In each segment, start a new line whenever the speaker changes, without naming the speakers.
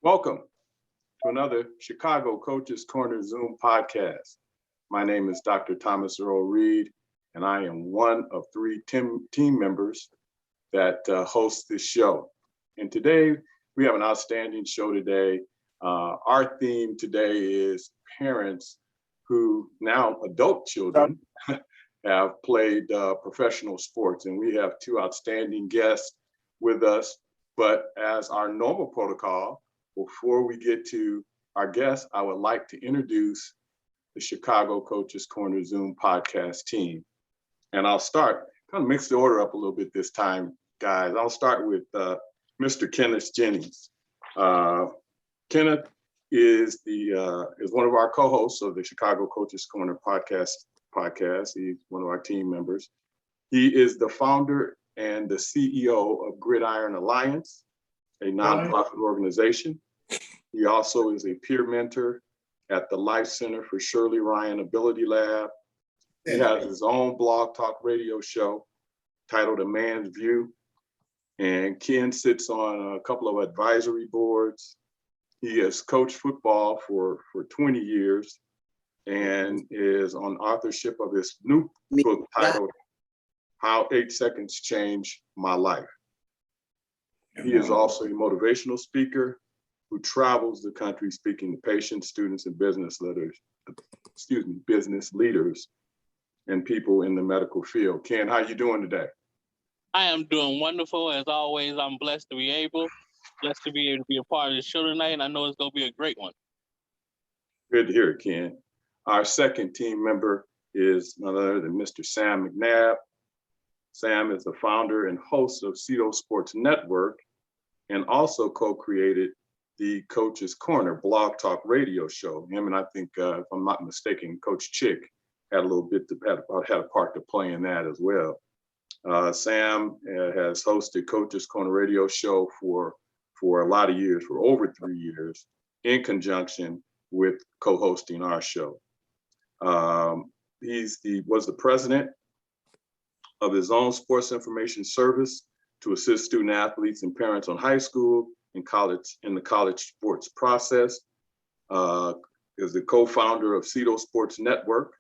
Welcome to another Chicago Coaches Corner Zoom podcast. My name is Dr. Thomas Earl Reed, and I am one of three team members that host this show. And today, we have an outstanding show today. Our theme today is parents who now adult children have played professional sports. And we have two outstanding guests with us. But as our normal protocol, before we get to our guests, I would like to introduce the Chicago Coaches Corner Zoom podcast team. And I'll start, kind of mix the order up a little bit this time, guys. I'll start with Mr. Kenneth Jennings. Kenneth is one of our co-hosts of the Chicago Coaches Corner podcast. He's one of our team members. He is the founder and the CEO of Gridiron Alliance, a nonprofit organization. He also is a peer mentor at the Life Center for Shirley Ryan Ability Lab. He has his own blog talk radio show titled A Man's View. And Ken sits on a couple of advisory boards. He has coached football for 20 years and is on authorship of his new book titled How 8 Seconds Changed My Life. He is also a motivational speaker who travels the country speaking to patients, students, and business leaders and people in the medical field. Ken, how you doing today?
I am doing wonderful. As always, I'm blessed to be able to be a part of the show tonight, and I know it's going to be a great one.
Good to hear it, Ken. Our second team member is none other than Mr. Sam McNabb. Sam is the founder and host of Cedo Sports Network and also co-created the Coach's Corner blog talk radio show. Him and I think, if I'm not mistaken, Coach Chick had a part to play in that as well. Sam has hosted Coach's Corner radio show for a lot of years, for over 3 years, in conjunction with co-hosting our show. Was the president of his own sports information service to assist student athletes and parents on high school and college in the college sports process. Is the co-founder of Cedo Sports Network,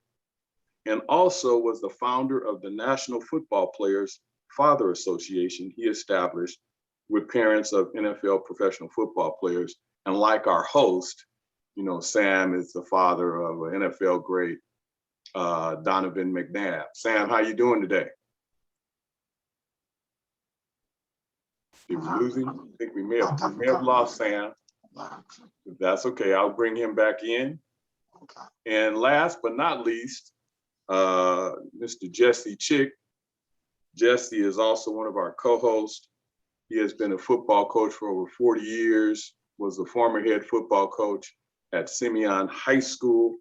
and also was the founder of the National Football Players Father Association he established with parents of NFL professional football players. And like our host, Sam is the father of an NFL great, Donovan McNabb. Sam, how you doing today? Did we lose him? I think we may have lost Sam. If that's okay, I'll bring him back in. And last but not least, Mr. Jesse Chick. Jesse is also one of our co-hosts. He has been a football coach for over 40 years, was the former head football coach at Simeon High School.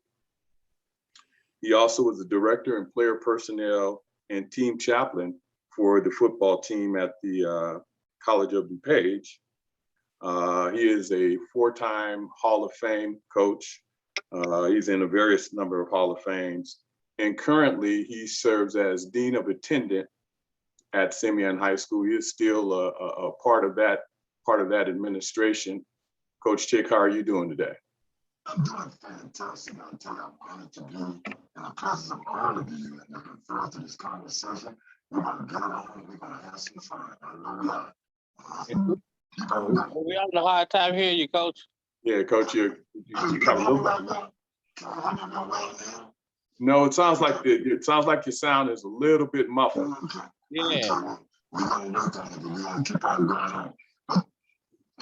He also was the director and player personnel and team chaplain for the football team at the College of DuPage. He is a 4-time Hall of Fame coach. He's in a various number of Hall of Fames. And currently he serves as Dean of Attendant at Simeon High School. He is still a part of that administration. Coach Chick, how are you doing today?
I'm doing fantastic. I'll tell you, I'm honored to be in the presence of all of you and looking forward to this conversation. We're going to get along. We're going to have some fun. I know we are.
We having a hard time hearing you, Coach.
Yeah, Coach, you got a little. No, it sounds like your sound is a little bit muffled.
Yeah.
We're going to work on it. We're going to keep on going on.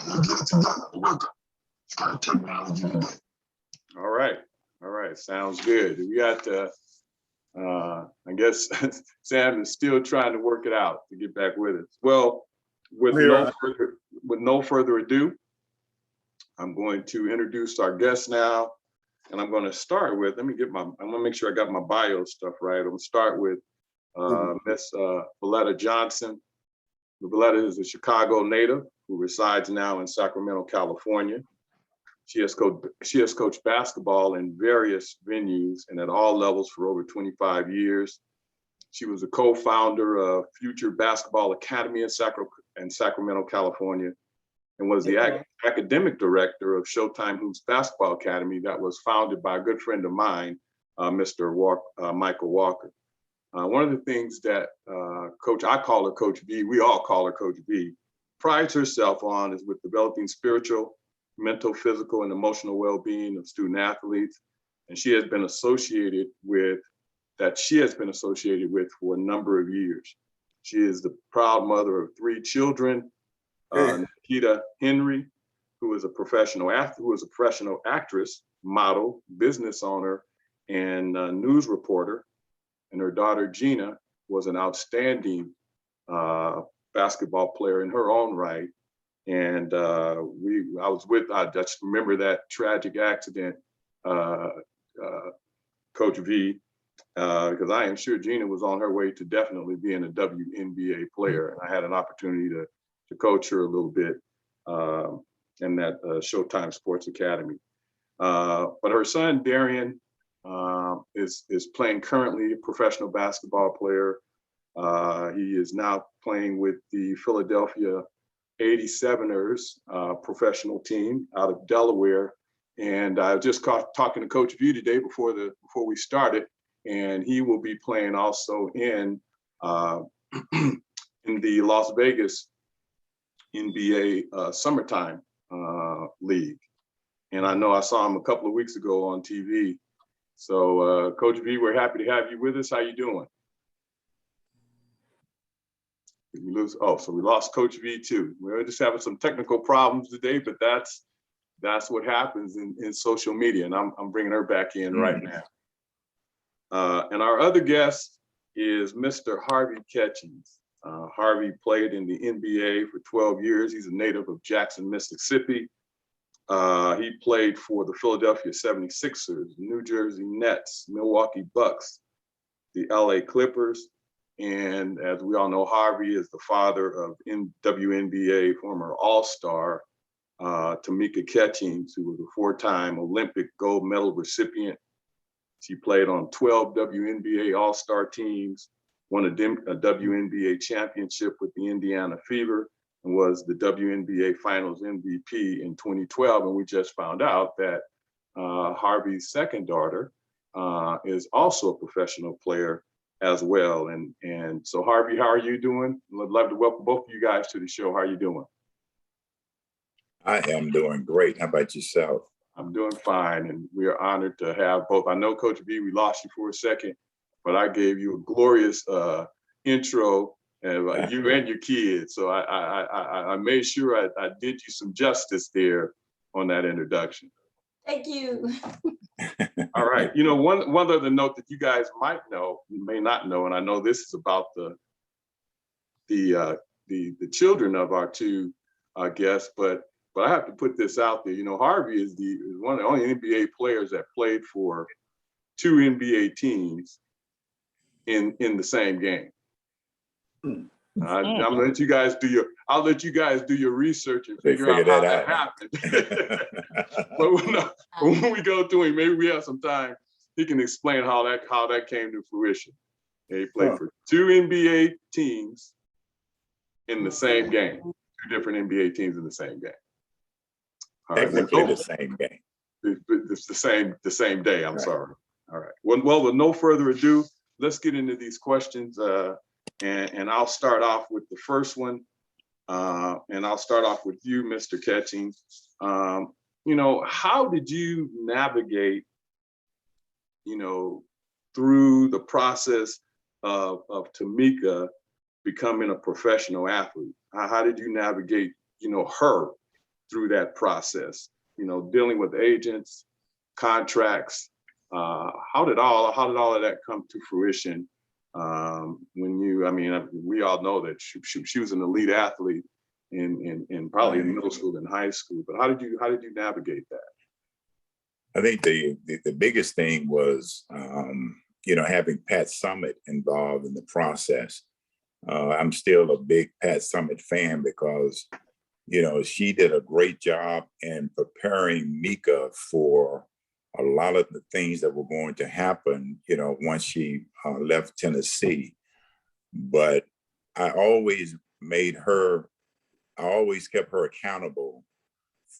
We'll get it together. Work. It's got technology today.
All right, sounds good. We got, I guess Sam is still trying to work it out to get back with us. Well, with no further ado, I'm going to introduce our guest now, and I'm going to start with, I'm going to make sure I got my bio stuff right. I'm going to start with Miss Veletta Johnson. Veletta is a Chicago native who resides now in Sacramento, California. She has coached basketball in various venues and at all levels for over 25 years. She was a co-founder of Future Basketball Academy in Sacramento, California, and was the academic director of Showtime Hoops Basketball Academy that was founded by a good friend of mine, Michael Walker. One of the things that I call her Coach V, we all call her Coach V, prides herself on is with developing spiritual, mental, physical, and emotional well-being of student athletes. And she has been associated with for a number of years. She is the proud mother of 3 children, Nikita Henry, who is a professional athlete, who is a professional actress, model, business owner, and news reporter. And her daughter, Gina, was an outstanding basketball player in her own right. And I just remember that tragic accident, Coach V, because I am sure Gina was on her way to definitely being a WNBA player. And I had an opportunity to coach her a little bit in that Showtime Sports Academy. But her son, Darin, is playing currently, a professional basketball player. He is now playing with the Philadelphia 87ers professional team out of Delaware. And I just talking to Coach V today before we started, and he will be playing also in the Las Vegas NBA summertime league. And I know I saw him a couple of weeks ago on TV. So Coach V, we're happy to have you with us. How you doing? Did we lose? Oh, so we lost Coach V too. We're just having some technical problems today, but that's what happens in social media. And I'm bringing her back in right now. And our other guest is Mr. Harvey Catchings. Harvey played in the NBA for 12 years. He's a native of Jackson, Mississippi. He played for the Philadelphia 76ers, New Jersey Nets, Milwaukee Bucks, the LA Clippers. And as we all know, Harvey is the father of WNBA former All-Star Tamika Catchings, who was a 4-time Olympic gold medal recipient. She played on 12 WNBA All-Star teams, won a WNBA championship with the Indiana Fever, and was the WNBA Finals MVP in 2012. And we just found out that Harvey's second daughter is also a professional player as well. And so Harvey, how are you doing? I'd love to welcome both of you guys to the show. How are you doing?
I am doing great. How about yourself?
I'm doing fine, and we are honored to have both. I know, Coach V, we lost you for a second, but I gave you a glorious intro, and you and your kids. So I made sure I did you some justice there on that introduction.
Thank you.
All right. You know, one other note that you guys might know, you may not know, and I know this is about the children of our 2 guests, but I have to put this out there. You know, Harvey is one of the only NBA players that played for 2 NBA teams in the same game. I'm gonna let you guys do your research and figure out how that happened. But when we go through it, maybe we have some time. He can explain how that came to fruition. And he played for 2 NBA teams in the same game. 2 different NBA teams in the same game. All right.
Technically the same game.
It's the same day. I'm sorry. All right. Well, with no further ado, let's get into these questions. And I'll start off with the first one. And I'll start off with you, Mr. Catchings. You know, how did you navigate, you know, through the process of Tamika becoming a professional athlete? How did you navigate, you know, her through that process? You know, dealing with agents, contracts. How did all of that come to fruition? We all know that she was an elite athlete in probably in middle school and high school. But how did you navigate that?
I think the biggest thing was, you know, having Pat Summitt involved in the process. I'm still a big Pat Summitt fan because, you know, she did a great job in preparing Mika for a lot of the things that were going to happen, you know, once she left Tennessee. But I always kept her accountable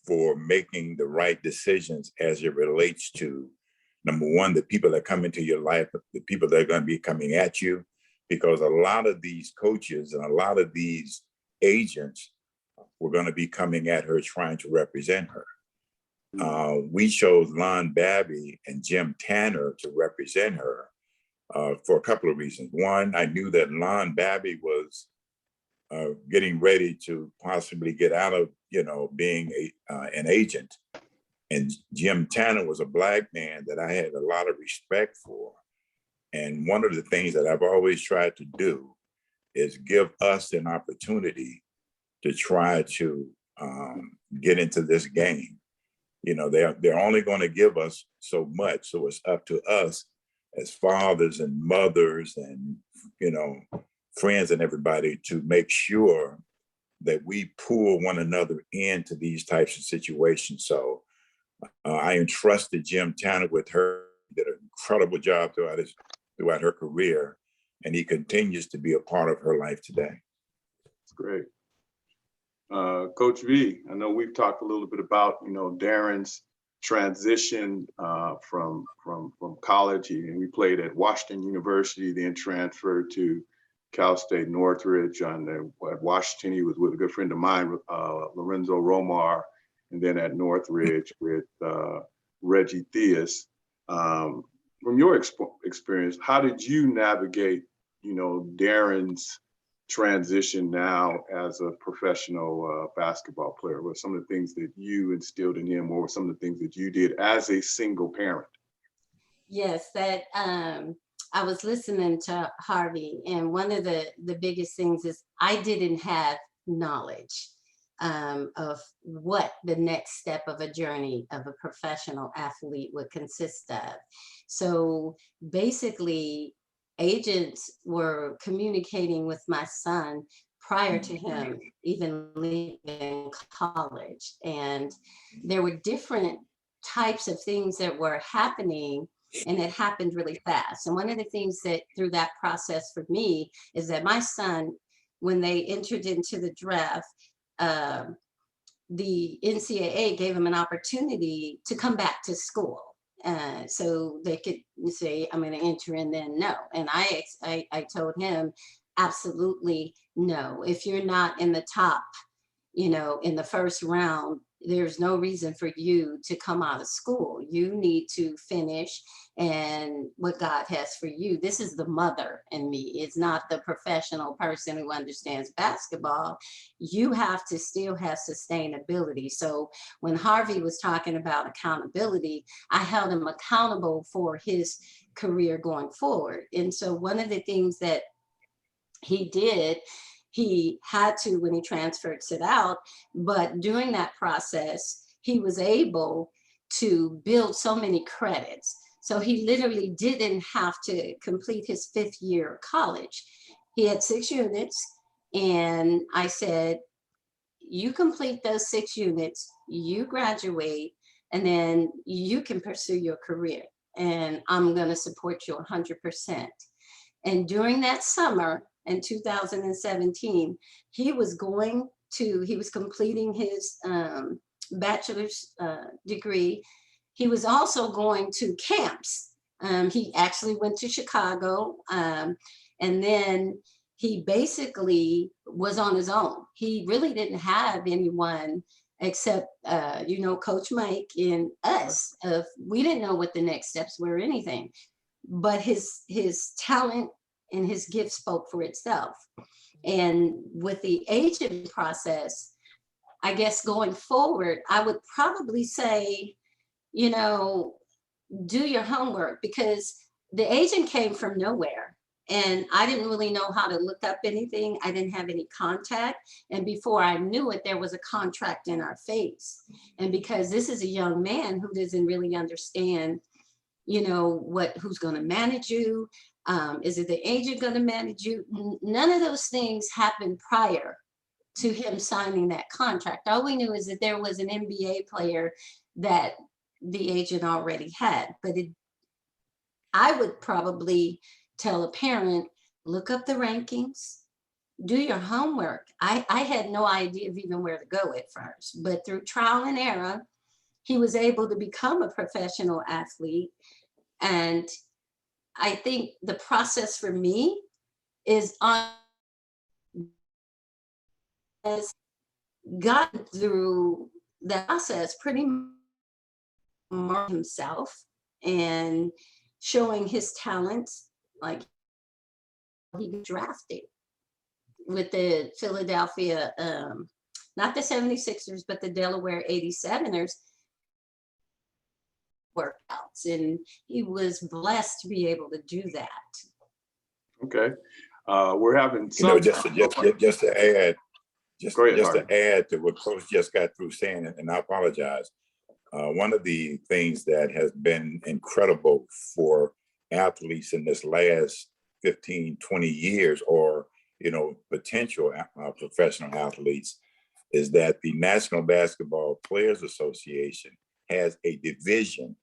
for making the right decisions as it relates to, number one, the people that come into your life, the people that are going to be coming at you, because a lot of these coaches and a lot of these agents were going to be coming at her trying to represent her. We chose Lon Babby and Jim Tanner to represent her for a couple of reasons. One, I knew that Lon Babby was getting ready to possibly get out of, being an agent. And Jim Tanner was a Black man that I had a lot of respect for. And one of the things that I've always tried to do is give us an opportunity to try to get into this game. They're only going to give us so much. So it's up to us as fathers and mothers and, friends and everybody to make sure that we pull one another into these types of situations. So I entrusted Jim Tanner with her. He did an incredible job throughout her career, and he continues to be a part of her life today.
That's great. Coach V, I know we've talked a little bit about, Darin's transition from college. We played at Washington University, then transferred to Cal State Northridge. At Washington, he was with a good friend of mine, Lorenzo Romar, and then at Northridge with Reggie Theus. From your experience, how did you navigate, Darin's transition now as a professional basketball player? What some of the things that you instilled in him, or what some of the things that you did as a single parent?
Yes, that I was listening to Harvey, and one of the biggest things is I didn't have knowledge of what the next step of a journey of a professional athlete would consist of. So basically, agents were communicating with my son prior to him even leaving college. And there were different types of things that were happening, and it happened really fast. And one of the things that through that process for me is that my son, when they entered into the draft, the NCAA gave him an opportunity to come back to school. So they could say, I'm going to enter, and then no. And I told him, absolutely no. If you're not in the top, in the first round, there's no reason for you to come out of school. You need to finish and what God has for you. This is the mother in me. It's not the professional person who understands basketball. You have to still have sustainability. So when Harvey was talking about accountability, I held him accountable for his career going forward. And so one of the things that he did, he had to when he transferred, sit out, but during that process, he was able to build so many credits. So he literally didn't have to complete his 5th year of college. He had 6 units, and I said, you complete those 6 units, you graduate, and then you can pursue your career, and I'm gonna support you 100%. And during that summer, in 2017, he was completing his bachelor's degree. He was also going to camps. He actually went to Chicago, and then he basically was on his own. He really didn't have anyone except, Coach Mike and us. We didn't know what the next steps were or anything, but his talent and his gift spoke for itself. And with the agent process, I guess going forward, I would probably say, do your homework, because the agent came from nowhere and I didn't really know how to look up anything. I didn't have any contact. And before I knew it, there was a contract in our face. And because this is a young man who doesn't really understand, who's going to manage you, is it the agent going to manage you? None of those things happened prior to him signing that contract. All we knew is that there was an NBA player that the agent already had. But I would probably tell a parent, look up the rankings, do your homework. I had no idea of even where to go at first, but through trial and error, he was able to become a professional athlete. And I think the process for me is on has gotten through the process pretty much himself and showing his talents, like he got drafted with the Philadelphia, not the 76ers, but the Delaware 87ers workouts. And he was blessed to be able to do that.
Okay. We're having
You know,
some.
just to add,
Go ahead,
just
Harvey.
to add to what Coach just got through saying, and I apologize. One of the things that has been incredible for athletes in this last 15, 20 years, or, you know, potential professional athletes, is that the National Basketball Players Association has a division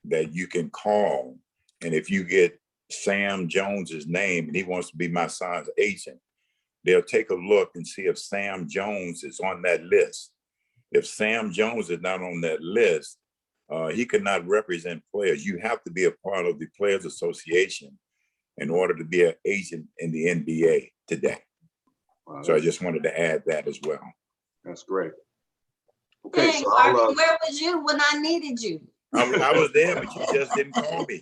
that you can call. And if you get Sam Jones's name and he wants to be my son's agent, they'll take a look and see if Sam Jones is on that list. If Sam Jones is not on that list, he cannot represent players. You have to be a part of the Players Association in order to be an agent in the NBA today.
Wow,
So I just wanted to add that as well.
that's great. Okay,
Hey,
so
Harvey, where was you when I needed you?
I was there, but you just didn't call me.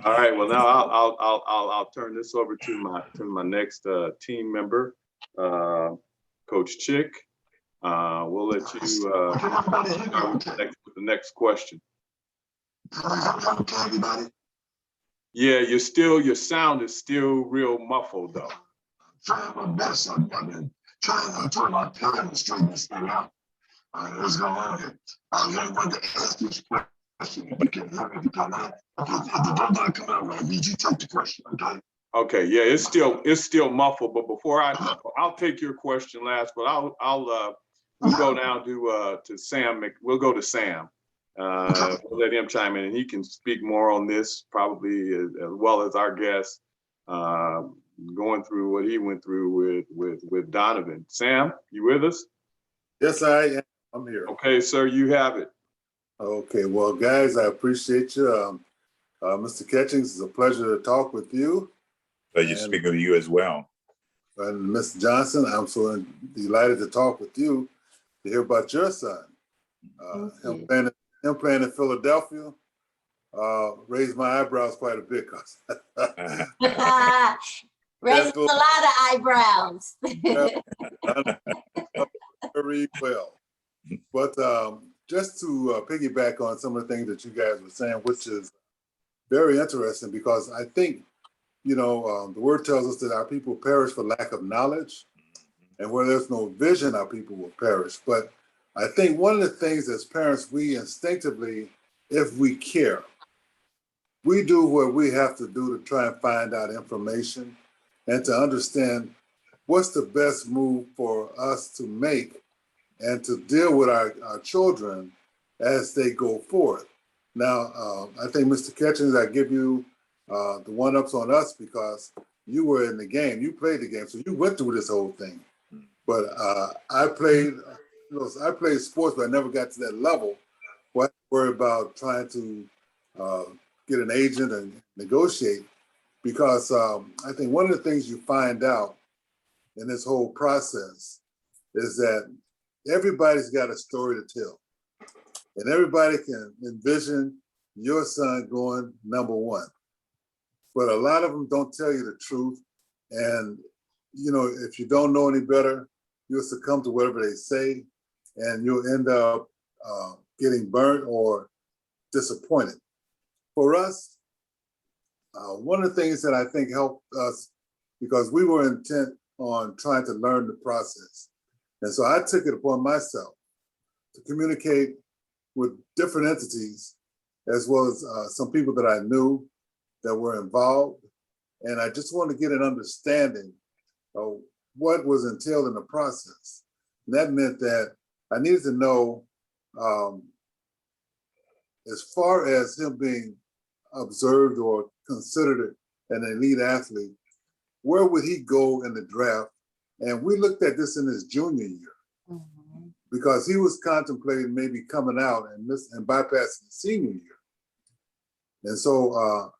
all right. Well, now I'll turn this over to my next team member, Coach Chick. We'll let you
Everybody hear me
start
okay?
with the next question.
Can I hear me okay, everybody?
Yeah, your sound is still real muffled though.
Trying my best. I've been trying to turn my pen and straighten this thing out. What's going on here? I really want to ask this question. If you can hear me, if you come out. If the door doesn't come out, I need you to take the question, okay?
Okay, yeah, it's still muffled. But before I'll take your question last, but we'll go down to Sam. We'll go to Sam. We'll let him chime in, and he can speak more on this probably as well as our guest, going through what he went through with Donovan. Sam, you with us?
Yes, I am. I'm here.
Okay, sir, you have it.
Okay, well, guys, I appreciate you. Mr. Catchings, it's a pleasure to talk with you.
Pleasure speaking with you as well.
And Mr. Johnson, I'm so delighted to talk with you to hear about your son. Him playing in Philadelphia raised my eyebrows quite a bit.
Raising a lot of eyebrows.
Very well. But just to piggyback on some of the things that you guys were saying, which is very interesting, because I think, you know, the word tells us that our people perish for lack of knowledge, and where there's no vision, our people will perish. But I think one of the things as parents, we instinctively, if we care, we do what we have to do to try and find out information and to understand what's the best move for us to make and to deal with our children as they go forth. Now, I think, Mr. Catchings, I give you the one-ups on us because you were in the game. You played the game, so you went through this whole thing. But I played sports, but I never got to that level where I worry about trying to get an agent and negotiate. Because I think one of the things you find out in this whole process is that everybody's got a story to tell. And everybody can envision your son going #1. But a lot of them don't tell you the truth. And, you know, if you don't know any better, you'll succumb to whatever they say, and you'll end up getting burnt or disappointed. For us, one of the things that I think helped us, because we were intent on trying to learn the process. And so I took it upon myself to communicate with different entities, as well as some people that I knew that were involved. And I just wanted to get an understanding of what was entailed in the process. And that meant that I needed to know, as far as him being observed or considered an elite athlete, where would he go in the draft? And we looked at this in his junior year because he was contemplating maybe coming out and bypassing the senior year. And so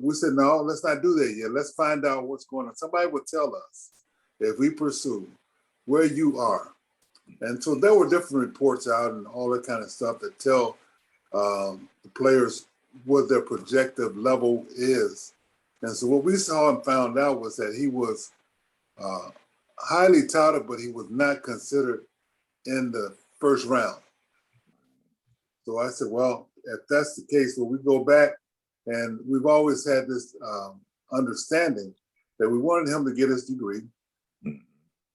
we said, no, let's not do that yet. Let's find out what's going on. Somebody would tell us if we pursue where you are. And so there were different reports out and all that kind of stuff that tell the players what their projected level is. And so what we saw and found out was that he was highly touted, but he was not considered in the first round. So I said, well, if that's the case, well, we go back, and we've always had this understanding that we wanted him to get his degree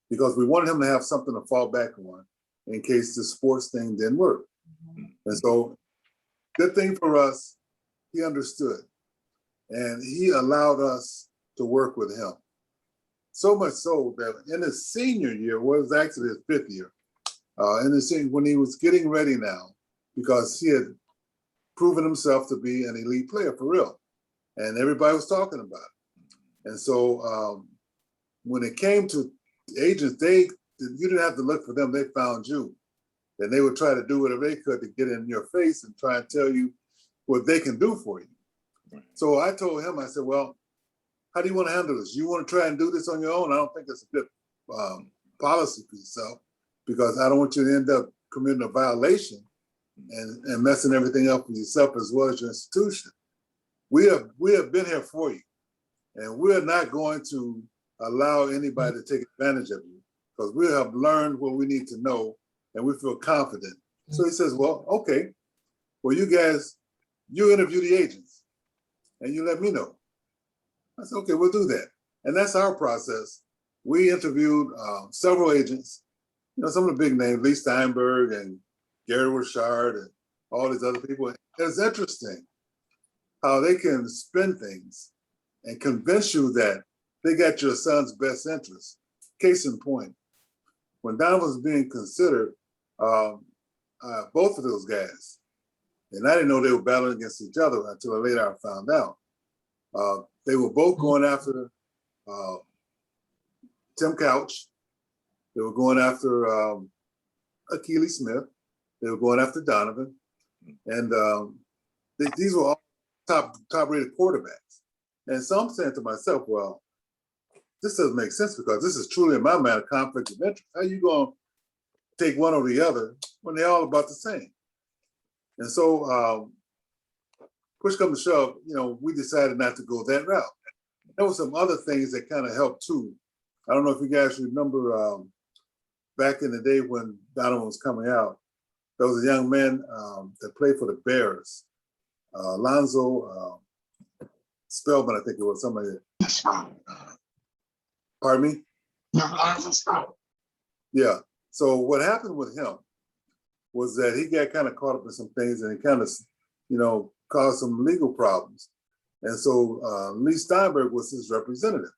because we wanted him to have something to fall back on in case the sports thing didn't work. And so, good thing for us, he understood. And he allowed us to work with him. So much so that in his senior year, well, it was actually his 5th year, in his senior, when he was getting ready now, because he had proven himself to be an elite player for real. And everybody was talking about it. And so when it came to agents, you didn't have to look for them, they found you. And they would try to do whatever they could to get in your face and try and tell you what they can do for you. So I told him, I said, well, how do you want to handle this? You want to try and do this on your own? I don't think it's a good policy for yourself, because I don't want you to end up committing a violation and messing everything up for yourself as well as your institution. We have been here for you, and we're not going to allow anybody to take advantage of you, because we have learned what we need to know and we feel confident. So he says, well, okay, well, you guys, you interview the agents and you let me know. I said, okay, we'll do that. And that's our process. We interviewed several agents, some of the big names, Lee Steinberg and Gary Richard and all these other people. It's interesting how they can spin things and convince you that they got your son's best interest. Case in point, when Don was being considered, both of those guys, and I didn't know they were battling against each other until later I found out. They were both going after Tim Couch. They were going after Akili Smith. They were going after Donovan. And these were all top-rated quarterbacks. And so I'm saying to myself, well, this doesn't make sense, because this is truly, in my mind, a conflict of interest. How are you going to take one over the other when they're all about the same? And so push come to shove, we decided not to go that route. There were some other things that kind of helped too. I don't know if you guys remember back in the day when Donovan was coming out, there was a young man that played for the Bears, Lonzo Spellman, I think it was, somebody. Pardon me? Yeah. So what happened with him was that he got kind of caught up in some things, and he kind of, caused some legal problems. And so Lee Steinberg was his representative.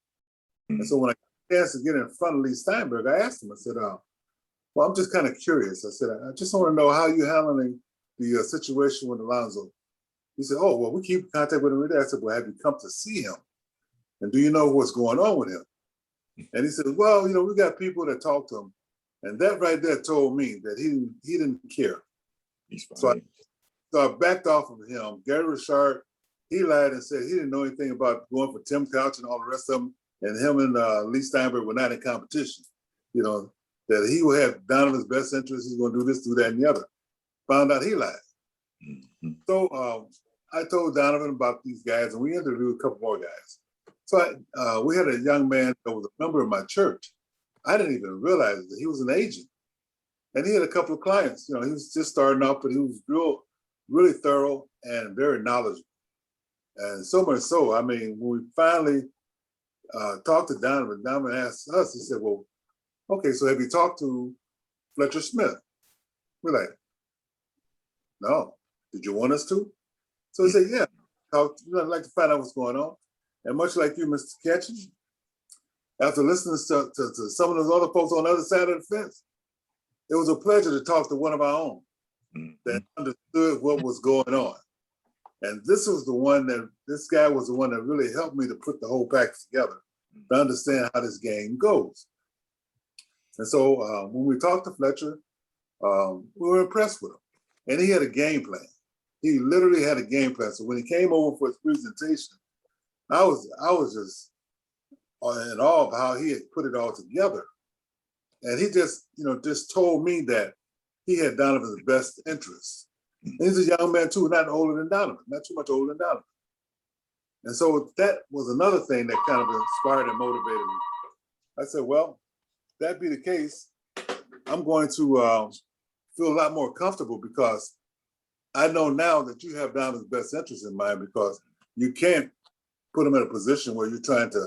And so when I got a chance to get in front of Lee Steinberg, I asked him, I said, well, I'm just kind of curious. I said, I just want to know how you're handling the situation with Alonzo. He said, oh, well, we keep in contact with him every day. I said, well, have you come to see him? And do you know what's going on with him? And he said, well, we got people that talk to him. And that right there told me that he didn't care. So I backed off of him. Gary Richard, he lied and said he didn't know anything about going for Tim Couch and all the rest of them. And him and Lee Steinberg were not in competition. That he would have Donovan's best interest. He's going to do this, do that, and the other. Found out he lied. So I told Donovan about these guys, and we interviewed a couple more guys. So we had a young man that was a member of my church. I didn't even realize that he was an agent. And he had a couple of clients. He was just starting off, but he was really thorough and very knowledgeable. And so much so, when we finally talked to Donovan, Donovan asked us, he said, well, okay, so have you talked to Fletcher Smith? We're like, no. Did you want us to? So he said, yeah. I'd like to find out what's going on. And much like you, Mr. Catchings, after listening to some of those other folks on the other side of the fence, it was a pleasure to talk to one of our own that understood what was going on. And this guy was the one that really helped me to put the whole package together, to understand how this game goes. And so when we talked to Fletcher, we were impressed with him. And he had a game plan. He literally had a game plan. So when he came over for his presentation, I was just in awe of how he had put it all together. And he just told me that he had Donovan's best interests. And he's a young man too, not older than Donovan, not too much older than Donovan. And so that was another thing that kind of inspired and motivated me. I said, well, that be the case, I'm going to feel a lot more comfortable, because I know now that you have Donovan's best interest in mind, because you can't put him in a position where you're trying to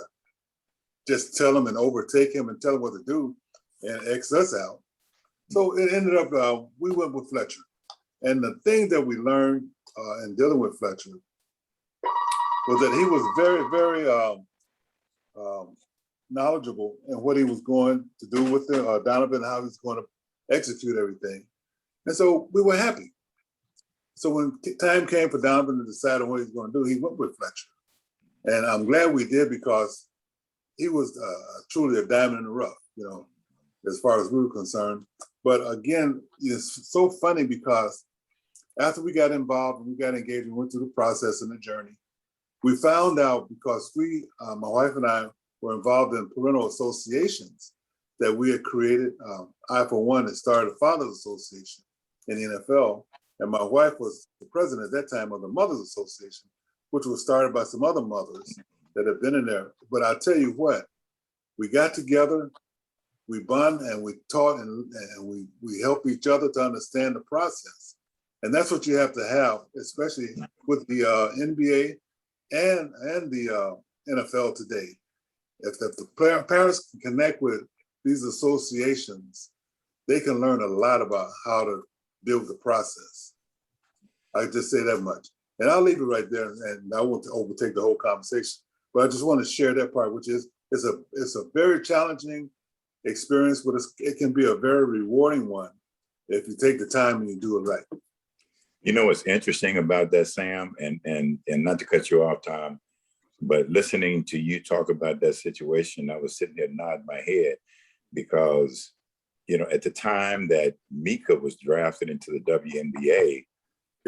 just tell him and overtake him and tell him what to do and X us out. So it ended up, we went with Fletcher. And the thing that we learned in dealing with Fletcher was that he was very, very knowledgeable in what he was going to do with Donovan, how he was going to execute everything. And so we were happy. So when time came for Donovan to decide on what he was going to do, he went with Fletcher. And I'm glad we did, because he was truly a diamond in the rough, as far as we were concerned. But again, it's so funny, because after we got involved and we got engaged and went through the process and the journey, we found out, because my wife and I were involved in parental associations, that we had created. I, for one, had started a Fathers Association in the NFL. And my wife was the president at that time of the Mothers Association, which was started by some other mothers that have been in there. But I'll tell you what, we got together, we bonded, and we taught, and we helped each other to understand the process. And that's what you have to have, especially with the NBA and the NFL today. If the parents can connect with these associations, they can learn a lot about how to deal with the process. I just say that much. And I'll leave it right there, and I won't overtake the whole conversation. But I just want to share that part, which is it's a very challenging experience, but it can be a very rewarding one if you take the time and you do it right.
You know what's interesting about that, Sam, and not to cut you off, Tom, but listening to you talk about that situation, I was sitting there nodding my head, because at the time that Mika was drafted into the WNBA,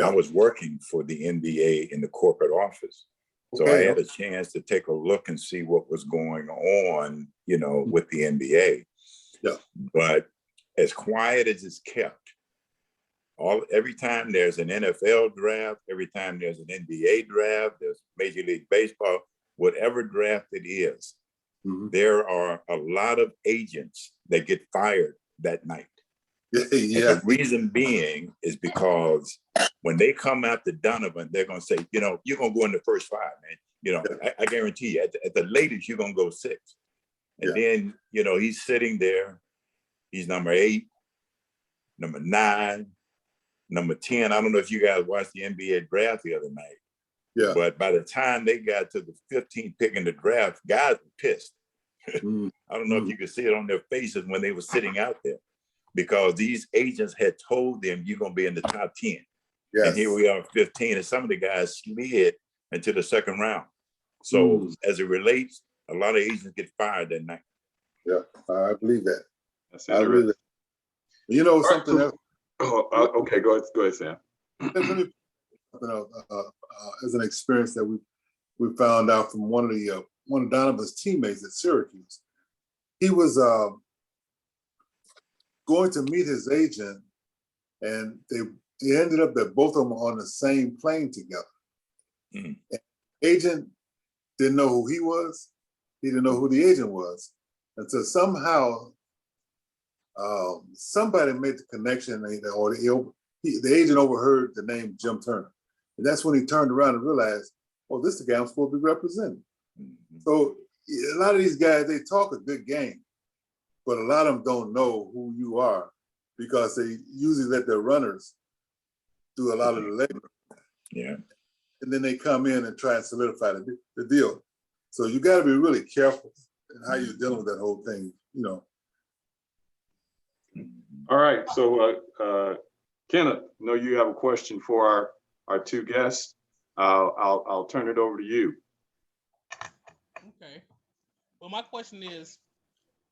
I was working for the NBA in the corporate office. So I had a chance to take a look and see what was going on, with the NBA.
Yeah.
But as quiet as it's kept, every time there's an NFL draft, every time there's an NBA draft, there's Major League Baseball, whatever draft it is, there are a lot of agents that get fired that night.
Yeah.
And the reason being is because when they come after Donovan, they're going to say, you're going to go in the first 5, man. I guarantee you, at the latest, you're going to go 6. And then, he's sitting there. He's number 8, number 9, number 10. I don't know if you guys watched the NBA draft the other night.
Yeah.
But by the time they got to the 15th pick in the draft, guys were pissed. I don't know if you could see it on their faces when they were sitting out there, because these agents had told them you're going to be in the top 10. Yes. And here we are 15, and some of the guys slid into the second round. So as it relates, a lot of agents get fired that night.
Yeah, I believe that.
I believe
that. Something else.
Okay, go ahead, Sam.
Let me as an experience that we found out from one of Donovan's teammates at Syracuse. He was going to meet his agent, and it ended up that both of them were on the same plane together. And the agent didn't know who he was. He didn't know who the agent was. And so somehow somebody made the connection, or the agent overheard the name Jim Turner. And that's when he turned around and realized, oh, this is the guy I'm supposed to be representing. So a lot of these guys, they talk a good game, but a lot of them don't know who you are, because they usually let their runners do a lot of the labor.
Yeah.
And then they come in and try and solidify the deal. So you got to be really careful in how you're dealing with that whole thing,
All right, so Kenneth, I know you have a question for our 2 guests. I'll turn it over to you.
Okay. Well, my question is,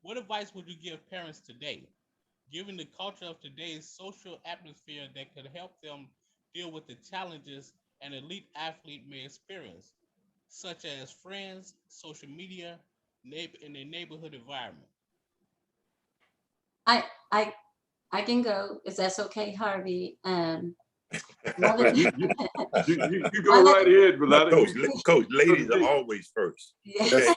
what advice would you give parents today, given the culture of today's social atmosphere that could help them deal with the challenges an elite athlete may experience, such as friends, social media, in their neighborhood environment?
I I I can go, if that's okay, Harvey.
Well, you go right ahead,
No,
Veletta.
coach, ladies are always first. Okay,
Yeah.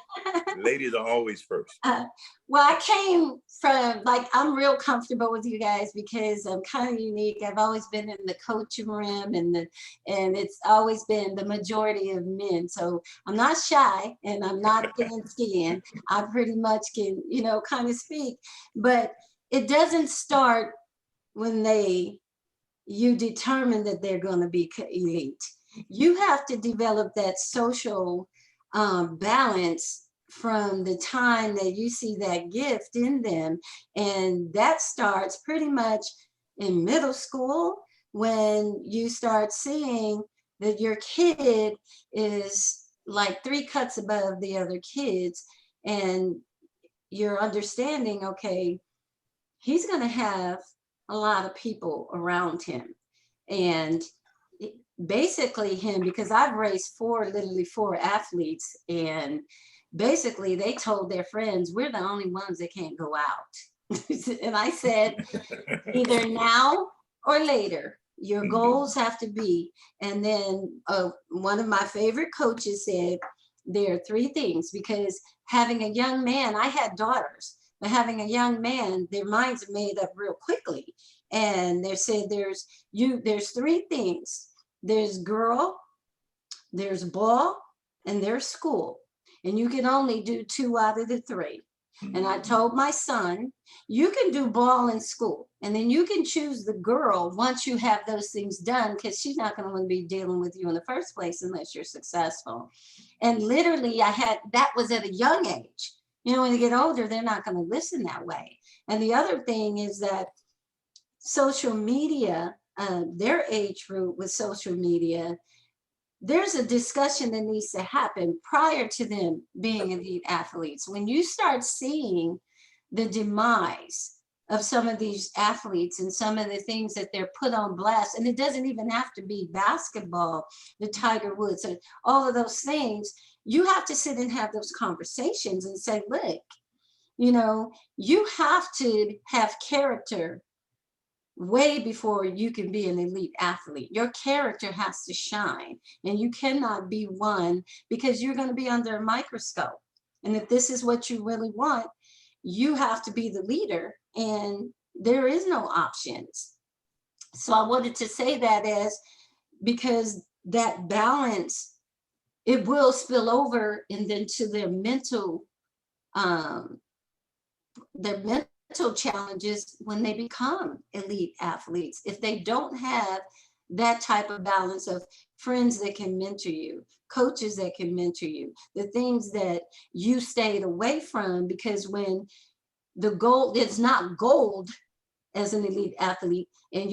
ladies are always first.
Well, I came from, like, I'm real comfortable with you guys because I'm kind of unique. I've always been in the coaching room, and it's always been the majority of men. So I'm not shy and I'm not thin skinned. I pretty much can, kind of speak, but it doesn't start when you determine that they're going to be elite. You have to develop that social balance from the time that you see that gift in them. And that starts pretty much in middle school, when you start seeing that your kid is like 3 cuts above the other kids, and you're understanding, okay, he's going to have a lot of people around him. And basically him, because I've raised literally four athletes, and basically they told their friends, we're the only ones that can't go out. And I said, either now or later, your goals have to be. And then one of my favorite coaches said, there are 3 things, because having a young man, I had daughters, but having a young man, their minds are made up real quickly. And they said there's 3 things. There's girl, there's ball, and there's school. And you can only do 2 out of the 3. And I told my son, you can do ball in school, and then you can choose the girl once you have those things done, because she's not going to want to be dealing with you in the first place unless you're successful. And literally that was at a young age. When they get older, they're not going to listen that way. And the other thing is that social media, their age group with social media, there's a discussion that needs to happen prior to them being elite athletes. When you start seeing the demise of some of these athletes and some of the things that they're put on blast, and it doesn't even have to be basketball, the Tiger Woods, and all of those things, you have to sit and have those conversations and say, look, you have to have character way before you can be an elite athlete. Your character has to shine, and you cannot be one, because you're going to be under a microscope. And if this is what you really want, you have to be the leader, and there is no options. So I wanted to say that because that balance, it will spill over and then to their mental challenges when they become elite athletes. If they don't have that type of balance of friends that can mentor you, coaches that can mentor you, the things that you stayed away from, because when the goal, it's not gold as an elite athlete, and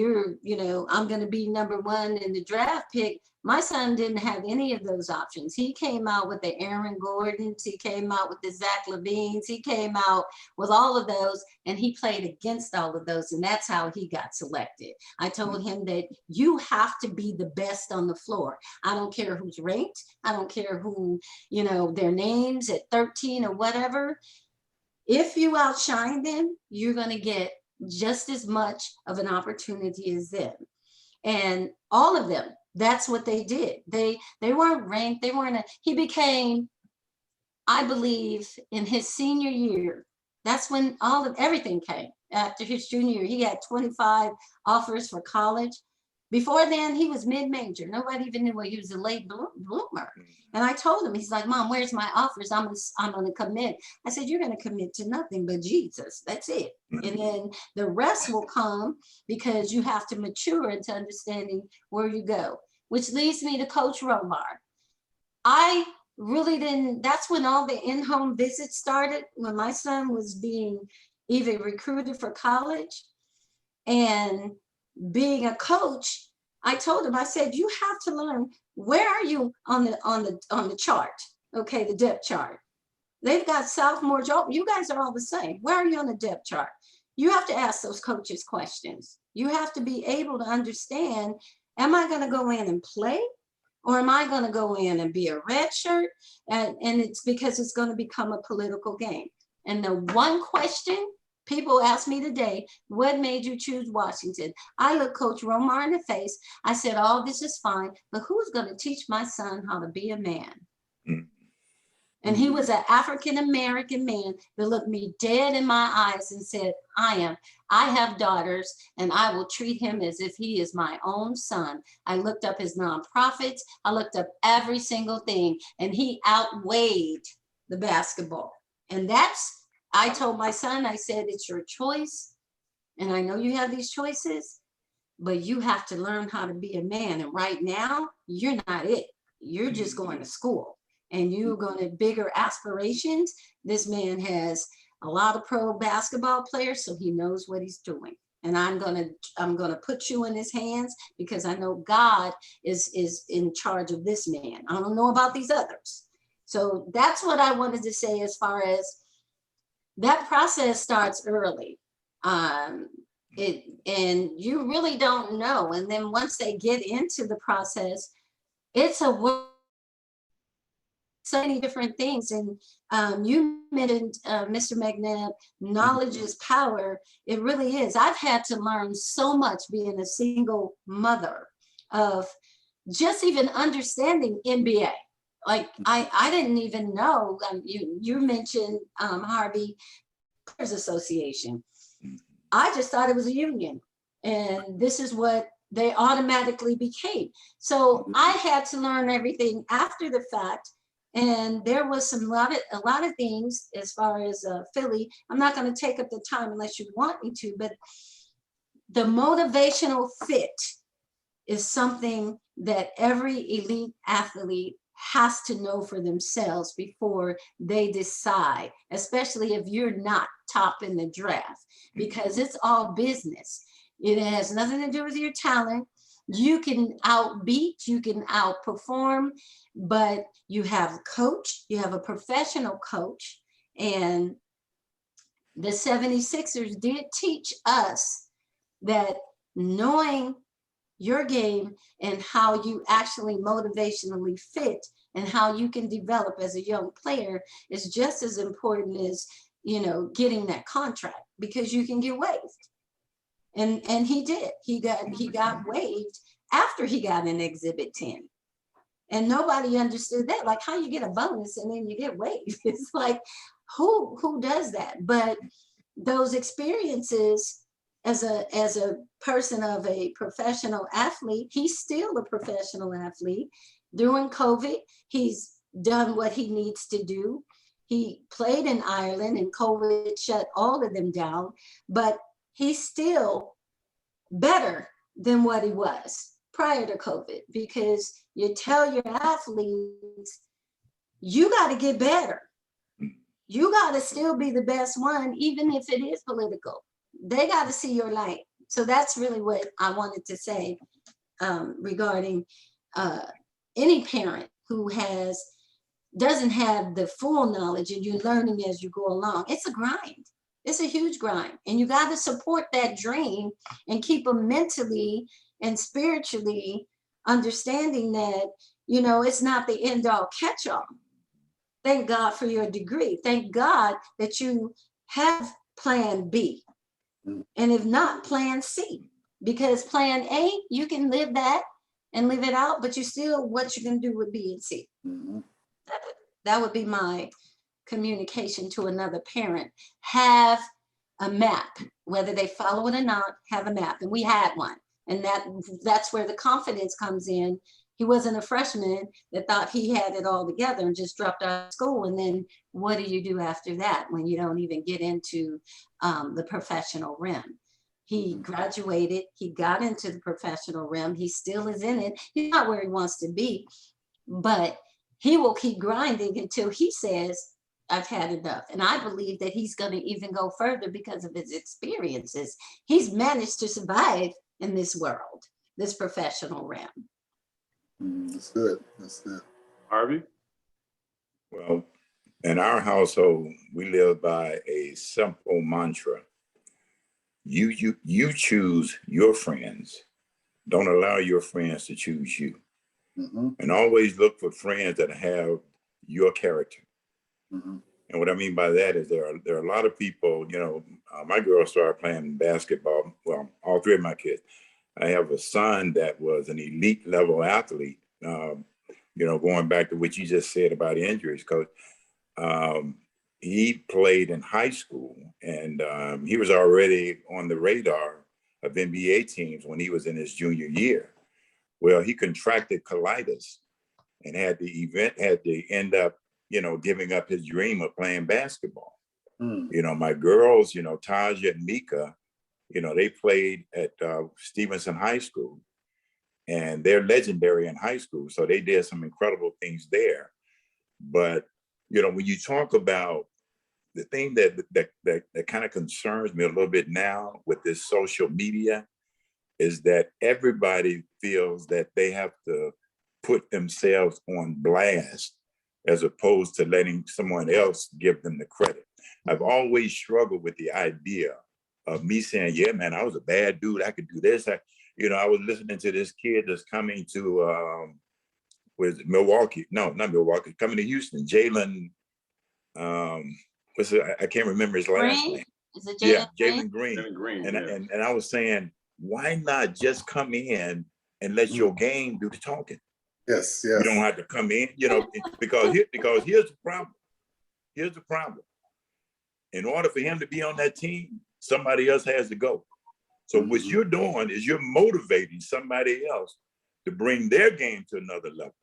I'm going to be number 1 in the draft pick. My son didn't have any of those options. He came out with the Aaron Gordons, he came out with the Zach Levines, he came out with all of those, and he played against all of those, and that's how he got selected. I told him that you have to be the best on the floor. I don't care who's ranked. I don't care who, their names at 13 or whatever. If you outshine them, you're going to get just as much of an opportunity as them. And all of them, that's what they did. They weren't ranked. He became, I believe, in his senior year, that's when everything came. After his junior year, he had 25 offers for college. Before then, he was mid-major. Nobody even knew he was a late bloomer. And I told him, he's like, Mom, where's my offers? I'm going to commit. I said, you're going to commit to nothing but Jesus. That's it. And then the rest will come, because you have to mature into understanding where you go, which leads me to Coach Romar. I really didn't, that's when all the in-home visits started, when my son was being even recruited for college. And being a coach, I told him, I said, you have to learn, where are you on the chart? Okay, the depth chart. They've got sophomore job. You guys are all the same. Where are you on the depth chart? You have to ask those coaches questions. You have to be able to understand, am I going to go in and play? Or am I going to go in and be a red shirt? And it's because it's going to become a political game. And the one question people ask me today, what made you choose Washington? I looked Coach Romar in the face. I said, all this is fine, but who's going to teach my son how to be a man?
Mm.
And he was an African-American man that looked me dead in my eyes and said, I have daughters and I will treat him as if he is my own son. I looked up his nonprofits. I looked up every single thing, and he outweighed the basketball. And I told my son, I said, it's your choice. And I know you have these choices, but you have to learn how to be a man. And right now, you're not it. You're just going to school. And you're going to bigger aspirations. This man has a lot of pro basketball players, so he knows what he's doing. And I'm gonna put you in his hands, because I know God is in charge of this man. I don't know about these others. So that's what I wanted to say, as far as that process starts early. And you really don't know. And then once they get into the process, it's so many different things. And you mentioned, Mr. McNabb, knowledge is power. It really is. I've had to learn so much being a single mother, of just even understanding NBA. Like I didn't even know, you mentioned Harvey Players Association. I just thought it was a union, and this is what they automatically became. So I had to learn everything after the fact. And there was a lot of things as far as Philly. I'm not going to take up the time unless you want me to, but the motivational fit is something that every elite athlete has to know for themselves before they decide, especially if you're not top in the draft, because it's all business. It has nothing to do with your talent. You can outbeat, you can outperform, but you have a coach, you have a professional coach. And the 76ers did teach us that knowing your game and how you actually motivationally fit and how you can develop as a young player is just as important as, getting that contract, because you can get waived. And he did. He got waived after he got an Exhibit 10. And nobody understood that. Like, how you get a bonus and then you get waived? It's like, who does that? But those experiences, as a person of a professional athlete, he's still a professional athlete. During COVID, he's done what he needs to do. He played in Ireland and COVID shut all of them down, but he's still better than what he was prior to COVID, because you tell your athletes, you got to get better. You got to still be the best one, even if it is political. They got to see your light. So that's really what I wanted to say regarding any parent who doesn't have the full knowledge and you're learning as you go along. It's a grind. It's a huge grind. And you got to support that dream and keep them mentally and spiritually understanding that, it's not the end all catch all. Thank God for your degree. Thank God that you have plan B. And if not, plan C. Because plan A, you can live that and live it out, but what you can do with B and C. Mm-hmm. That would be my communication to another parent. Have a map, whether they follow it or not, have a map. And we had one. And that's where the confidence comes in. He wasn't a freshman that thought he had it all together and just dropped out of school. And then what do you do after that when you don't even get into the professional realm? He graduated, he got into the professional realm. He still is in it. He's not where he wants to be, but he will keep grinding until he says, I've had enough. And I believe that he's going to even go further because of his experiences. He's managed to survive in this world. this professional realm.
That's good. That's good.
Harvey?
Well, in our household, we live by a simple mantra. You choose your friends. Don't allow your friends to choose you. And always look for friends that have your character. And what I mean by that is there are a lot of people, you know, my girl started playing basketball. Well, all three of my kids. I have a son that was an elite level athlete. You know, going back to what you just said about injuries, Coach. He played in high school, and he was already on the radar of NBA teams when he was in his junior year. Well, he contracted colitis and had to end up, you know, giving up his dream of playing basketball. You know, my girls, you know, Taja and Mika, you know, they played at Stevenson High School, and they're legendary in high school. So they did some incredible things there. But, you know, when you talk about the thing that kind of concerns me a little bit now with this social media is that everybody feels that they have to put themselves on blast as opposed to letting someone else give them the credit. I've always struggled with the idea of me saying, yeah, man, I was a bad dude. I could do this. You know, I was listening to this kid that's coming to, was Milwaukee? No, not Milwaukee, coming to Houston, Jalen, I can't remember his last name.
Is it
Jalen Green.
Jalen Green,
And I was saying, why not just come in and let your game do the talking?
Yes.
You don't have to come in, you know, because here's the problem. Here's the problem. In order for him to be on that team, somebody else has to go. So what you're doing is you're motivating somebody else to bring their game to another level,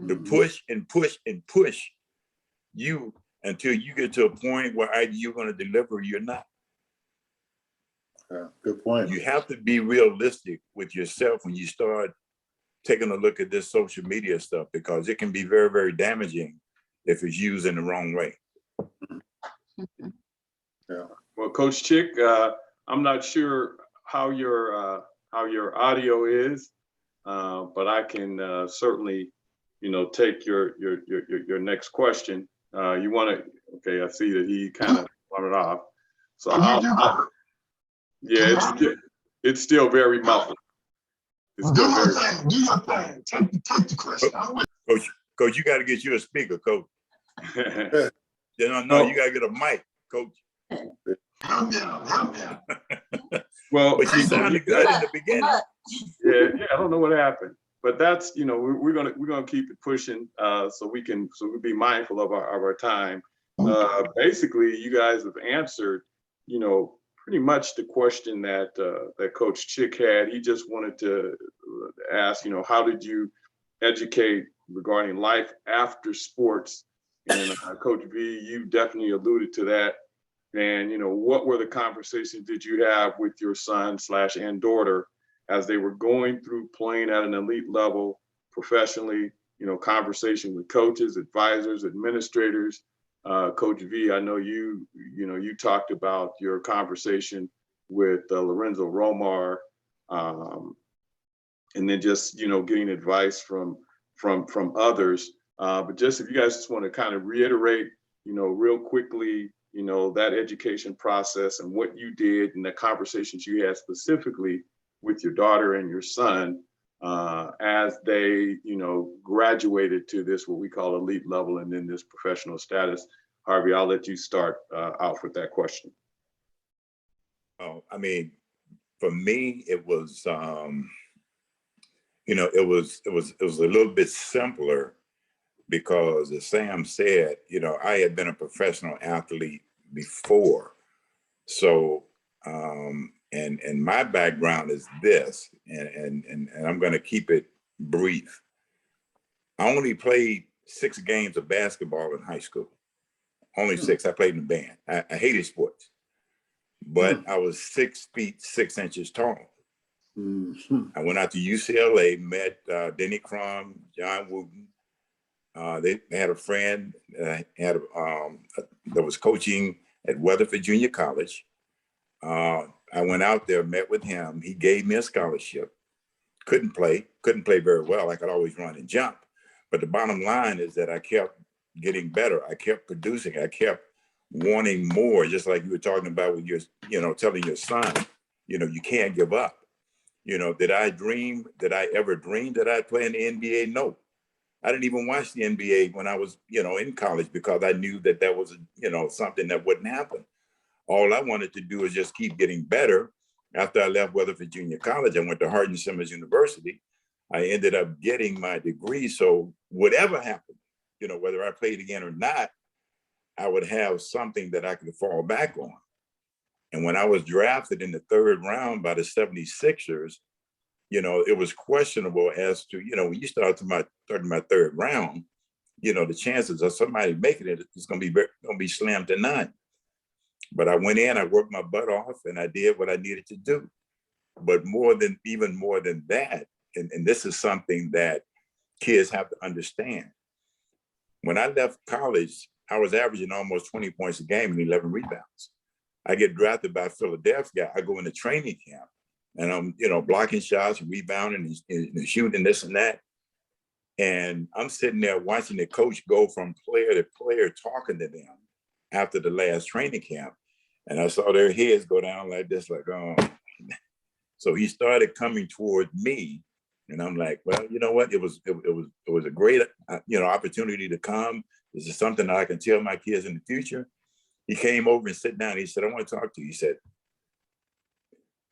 to push and push and push you until you get to a point where either you're going to deliver or you're not.
Good point.
You have to be realistic with yourself when you start taking a look at this social media stuff, because it can be very, very damaging if it's used in the wrong way.
Well, Coach Chick, I'm not sure how your audio is, but I can certainly, you know, take your next question. You want to? Okay, I see that he kind of wanted off. So it's still very muffled. It's still very.
Do your thing. Take the question.
Coach, you got to get you a speaker, Coach. No, you got to get a mic, Coach.
Help me out.
Well,
but you sounded good in the beginning.
Yeah, I don't know what happened, but that's, you know, we're gonna keep it pushing, so we be mindful of our time. Basically, you guys have answered, you know, pretty much the question that Coach Chick had. He just wanted to ask, you know, how did you educate regarding life after sports? And Coach V, you definitely alluded to that. And, you know, what were the conversations did you have with your son / and daughter as they were going through playing at an elite level professionally? You know, conversation with coaches, advisors, administrators. Coach V, I know you talked about your conversation with Lorenzo Romar, and then just, you know, getting advice from others. But just if you guys just want to kind of reiterate, you know, real quickly, you know, that education process and what you did and the conversations you had specifically with your daughter and your son as they, you know, graduated to this, what we call elite level, and then this professional status. Harvey, I'll let you start out with that question.
Oh, I mean, for me, it was, you know, it was a little bit simpler, because as Sam said, you know, I had been a professional athlete before. So, and my background is this, and I'm going to keep it brief. I only played 6 games of basketball in high school. Only 6. I played in the band. I hated sports, but I was 6 feet 6 inches tall. I went out to UCLA, met Denny Crum, John Wooten. They had a friend that was coaching at Weatherford Junior College. I went out there, met with him. He gave me a scholarship. couldn't play very well. I could always run and jump. But the bottom line is that I kept getting better. I kept producing. I kept wanting more, just like you were talking about with your, telling your son, you can't give up. Did I ever dream that I'd play in the NBA? No. I didn't even watch the NBA when I was, in college, because I knew that was, something that wouldn't happen. All I wanted to do is just keep getting better. After I left Weatherford Junior College, I went to Hardin-Simmons University. I ended up getting my degree. So whatever happened, whether I played again or not, I would have something that I could fall back on. And when I was drafted in the 3rd round by the 76ers, it was questionable as to, when you start to my 3rd round, the chances of somebody making it is going to be slim to none. But I went in, I worked my butt off, and I did what I needed to do. But even more than that, and this is something that kids have to understand. When I left college, I was averaging almost 20 points a game and 11 rebounds. I get drafted by Philadelphia. I go into training camp and I'm, blocking shots, rebounding and shooting this and that. And I'm sitting there watching the coach go from player to player, talking to them after the last training camp. And I saw their heads go down like this, like, oh. So he started coming toward me. And I'm like, well, you know what? It was a great, opportunity to come. This is something that I can tell my kids in the future. He came over and sat down. He said, I want to talk to you. He said,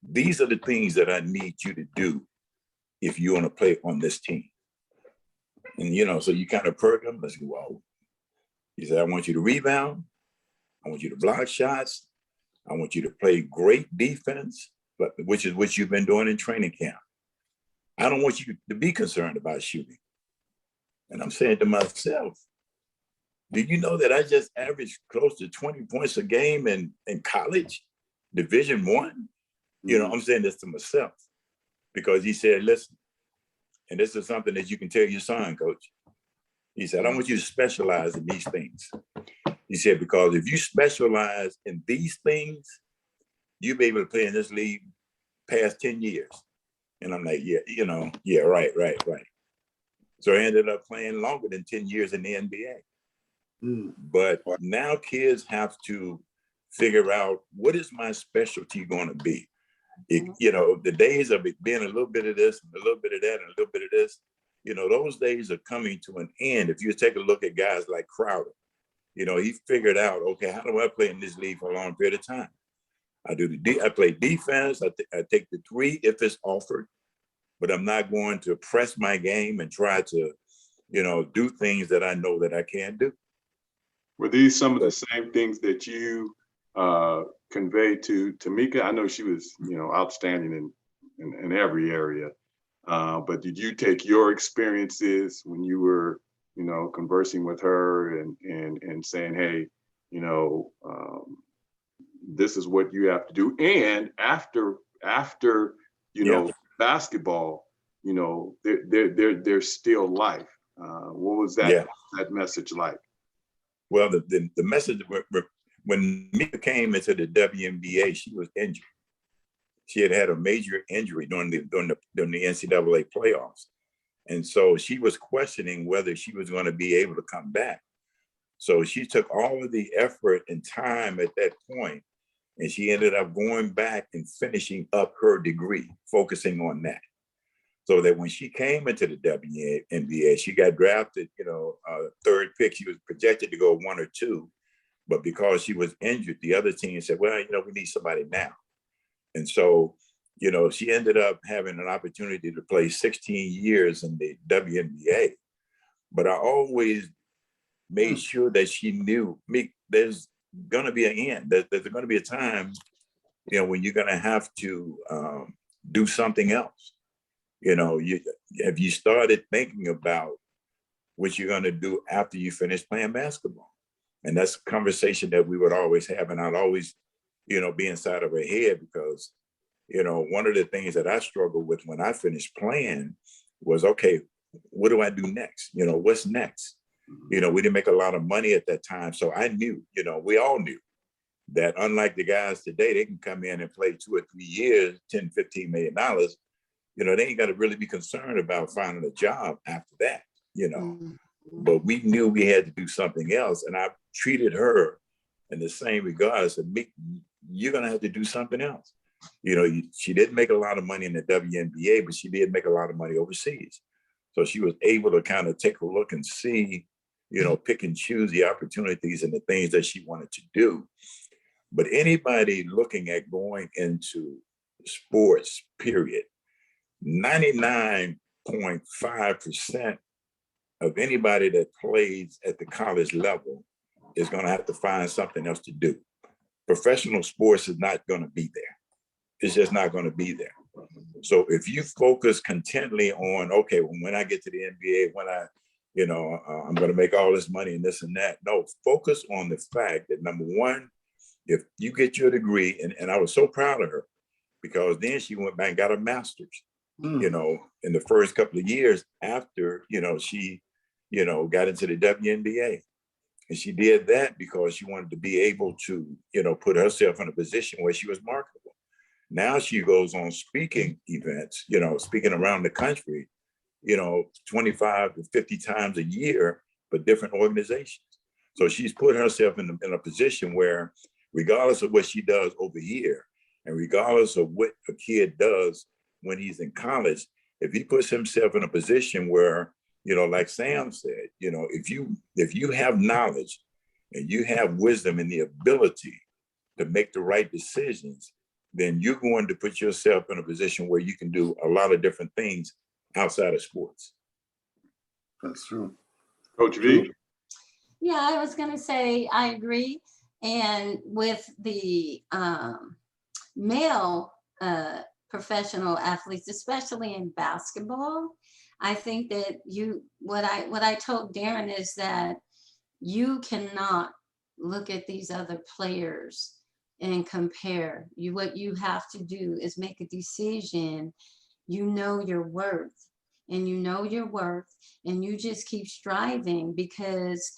these are the things that I need you to do if you want to play on this team. And, so you kind of perk them. Let's go, whoa. He said, I want you to rebound. I want you to block shots. I want you to play great defense, which is what you've been doing in training camp. I don't want you to be concerned about shooting. And I'm saying to myself, do you know that I just averaged close to 20 points a game in college, Division I? I'm saying this to myself because he said, listen, and this is something that you can tell your son, coach. He said, I want you to specialize in these things. He said, because if you specialize in these things, you'll be able to play in this league past 10 years. And I'm like, yeah, right. So I ended up playing longer than 10 years in the NBA. But now kids have to figure out, what is my specialty going to be? The days of it being a little bit of this, and a little bit of that, and a little bit of this, those days are coming to an end. If you take a look at guys like Crowder, he figured out, okay, how do I play in this league for a long period of time? I play defense. I take the three if it's offered, but I'm not going to press my game and try to, do things that I know that I can't do.
Were these some of the same things that you conveyed to Tamika? I know she was, outstanding in every area. But did you take your experiences when you were, conversing with her and saying, hey, this is what you have to do? And after basketball, there's still life. What was that message like?
Well, the message, when Mika came into the WNBA, she was injured. She had a major injury during the NCAA playoffs. And so she was questioning whether she was going to be able to come back. So she took all of the effort and time at that point, and she ended up going back and finishing up her degree, focusing on that. So that when she came into the WNBA, she got drafted, 3rd pick. She was projected to go 1 or 2, but because she was injured, the other team said, well, we need somebody now. And so, she ended up having an opportunity to play 16 years in the WNBA. But I always made sure that she knew, there's going to be an end. There's going to be a time, when you're going to have to do something else. Have you started thinking about what you're going to do after you finish playing basketball? And that's a conversation that we would always have. And I'd always, be inside of her head because, one of the things that I struggled with when I finished playing was, okay, what do I do next? What's next? We didn't make a lot of money at that time. So I knew, we all knew that unlike the guys today, they can come in and play 2 or 3 years, $10, $15 million. they ain't got to really be concerned about finding a job after that,
Mhm.
But we knew we had to do something else. And I treated her in the same regard. I said, Mick, you're going to have to do something else. She didn't make a lot of money in the WNBA, but she did make a lot of money overseas. So she was able to kind of take a look and see, pick and choose the opportunities and the things that she wanted to do. But anybody looking at going into sports, period, 99.5% of anybody that plays at the college level is going to have to find something else to do. Professional sports is not going to be there. It's just not going to be there. So if you focus contently on, okay, when I get to the NBA, when I'm going to make all this money and this and that. No, focus on the fact that, number one, if you get your degree, and I was so proud of her, because then she went back and got a master's, in the first couple of years after, she, got into the WNBA. And she did that because she wanted to be able to, put herself in a position where she was marketable. Now she goes on speaking events, speaking around the country, 25 to 50 times a year for different organizations. So she's put herself in a position where, regardless of what she does over here, and regardless of what a kid does when he's in college, if he puts himself in a position where, like Sam said, if you have knowledge and you have wisdom and the ability to make the right decisions, then you're going to put yourself in a position where you can do a lot of different things outside of sports.
That's true.
Coach V?
Yeah, I was going to say, I agree. And with the male professional athletes, especially in basketball, I think that what I told Darin is that you cannot look at these other players and compare. What you have to do is make a decision. You know your worth, and you just keep striving, because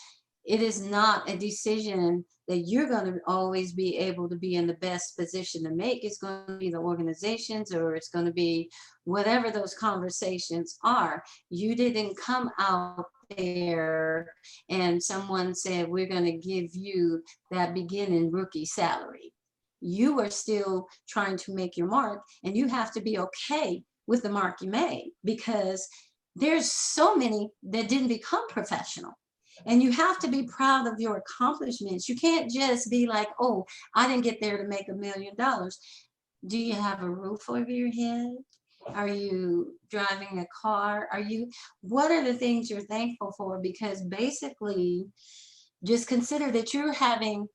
it is not a decision that you're going to always be able to be in the best position to make. It's going to be the organizations, or it's going to be whatever those conversations are. You didn't come out there and someone said, we're going to give you that beginning rookie salary. You are still trying to make your mark, and you have to be okay with the mark you made, because there's so many that didn't become professional. And you have to be proud of your accomplishments. You can't just be like, oh, I didn't get there to make $1 million. Do you have a roof over your head? Are you driving a car? What are the things you're thankful for? Because basically, just consider that you're having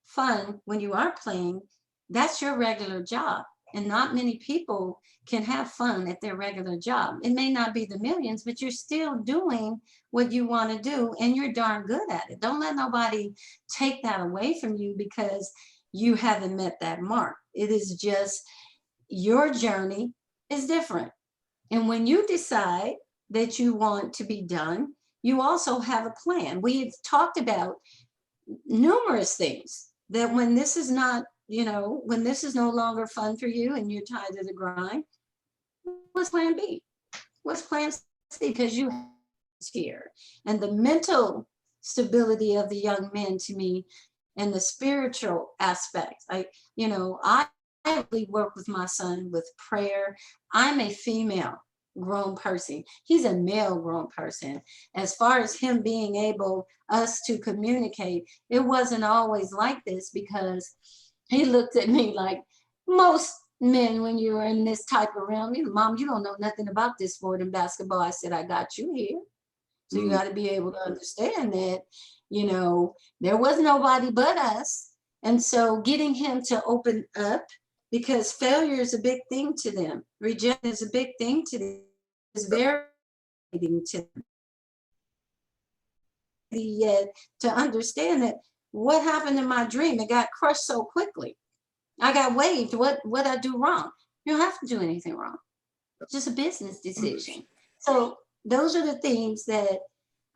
fun when you are playing. That's your regular job. And not many people can have fun at their regular job. It may not be the millions, but you're still doing what you want to do, and you're darn good at it. Don't let nobody take that away from you because you haven't met that mark. It is just your journey is different. And when you decide that you want to be done, you also have a plan. We've talked about numerous things that when this is not, when this is no longer fun for you and you're tired of the grind, what's plan B? What's plan C? Because you have here. And the mental stability of the young men, to me, and the spiritual aspects. I really work with my son with prayer. I'm a female grown person. He's a male grown person. As far as him being able, us to communicate, it wasn't always like this, because he looked at me like most men when you were in this type of realm. Mom, you don't know nothing about this sport and basketball. I said, I got you here. So you got to be able to understand that, there was nobody but us. And so getting him to open up, because failure is a big thing to them. Rejection is a big thing to them. It's very big to them. Yet to understand that what happened in my dream, it got crushed so quickly. I got waived. What I do wrong? You don't have to do anything wrong. It's just a business decision. So those are the things that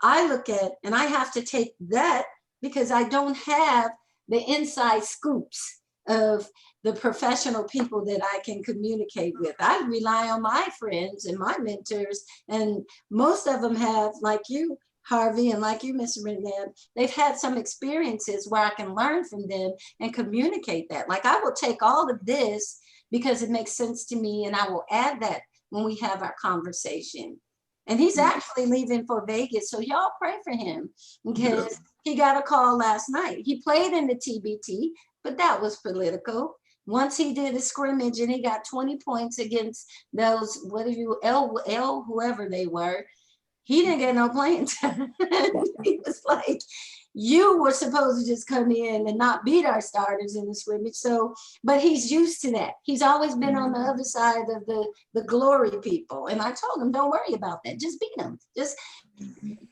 I look at, and I have to take that because I don't have the inside scoops of the professional people that I can communicate with. I rely on my friends and my mentors, and most of them have, like you, Harvey, and like you, Mr. Renee, they've had some experiences where I can learn from them and communicate that. Like, I will take all of this because it makes sense to me, and I will add that when we have our conversation. And he's actually leaving for Vegas, so y'all pray for him, because he got a call last night. He played in the TBT, but that was political. Once he did a scrimmage and he got 20 points against those, whoever they were, he didn't get no playing time. He was like, you were supposed to just come in and not beat our starters in the scrimmage. So, but he's used to that. He's always been on the other side of the glory people. And I told him, don't worry about that. Just beat them. Just,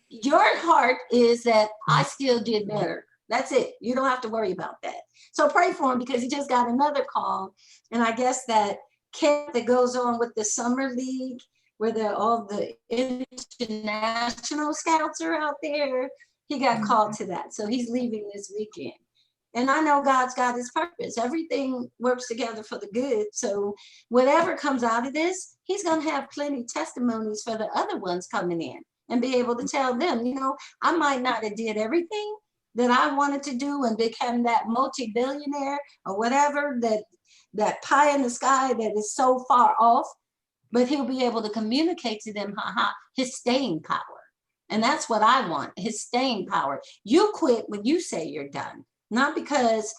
your heart is that I still did better. That's it. You don't have to worry about that. So pray for him, because he just got another call. And I guess that camp that goes on with the summer league, where all the international scouts are out there, he got called to that. So he's leaving this weekend. And I know God's got his purpose. Everything works together for the good. So whatever comes out of this, he's going to have plenty of testimonies for the other ones coming in and be able to tell them, you know, I might not have did everything that I wanted to do and become that multi-billionaire or whatever, that pie in the sky that is so far off, but he'll be able to communicate to them his staying power. And that's what I want, his staying power. You quit when you say you're done, not because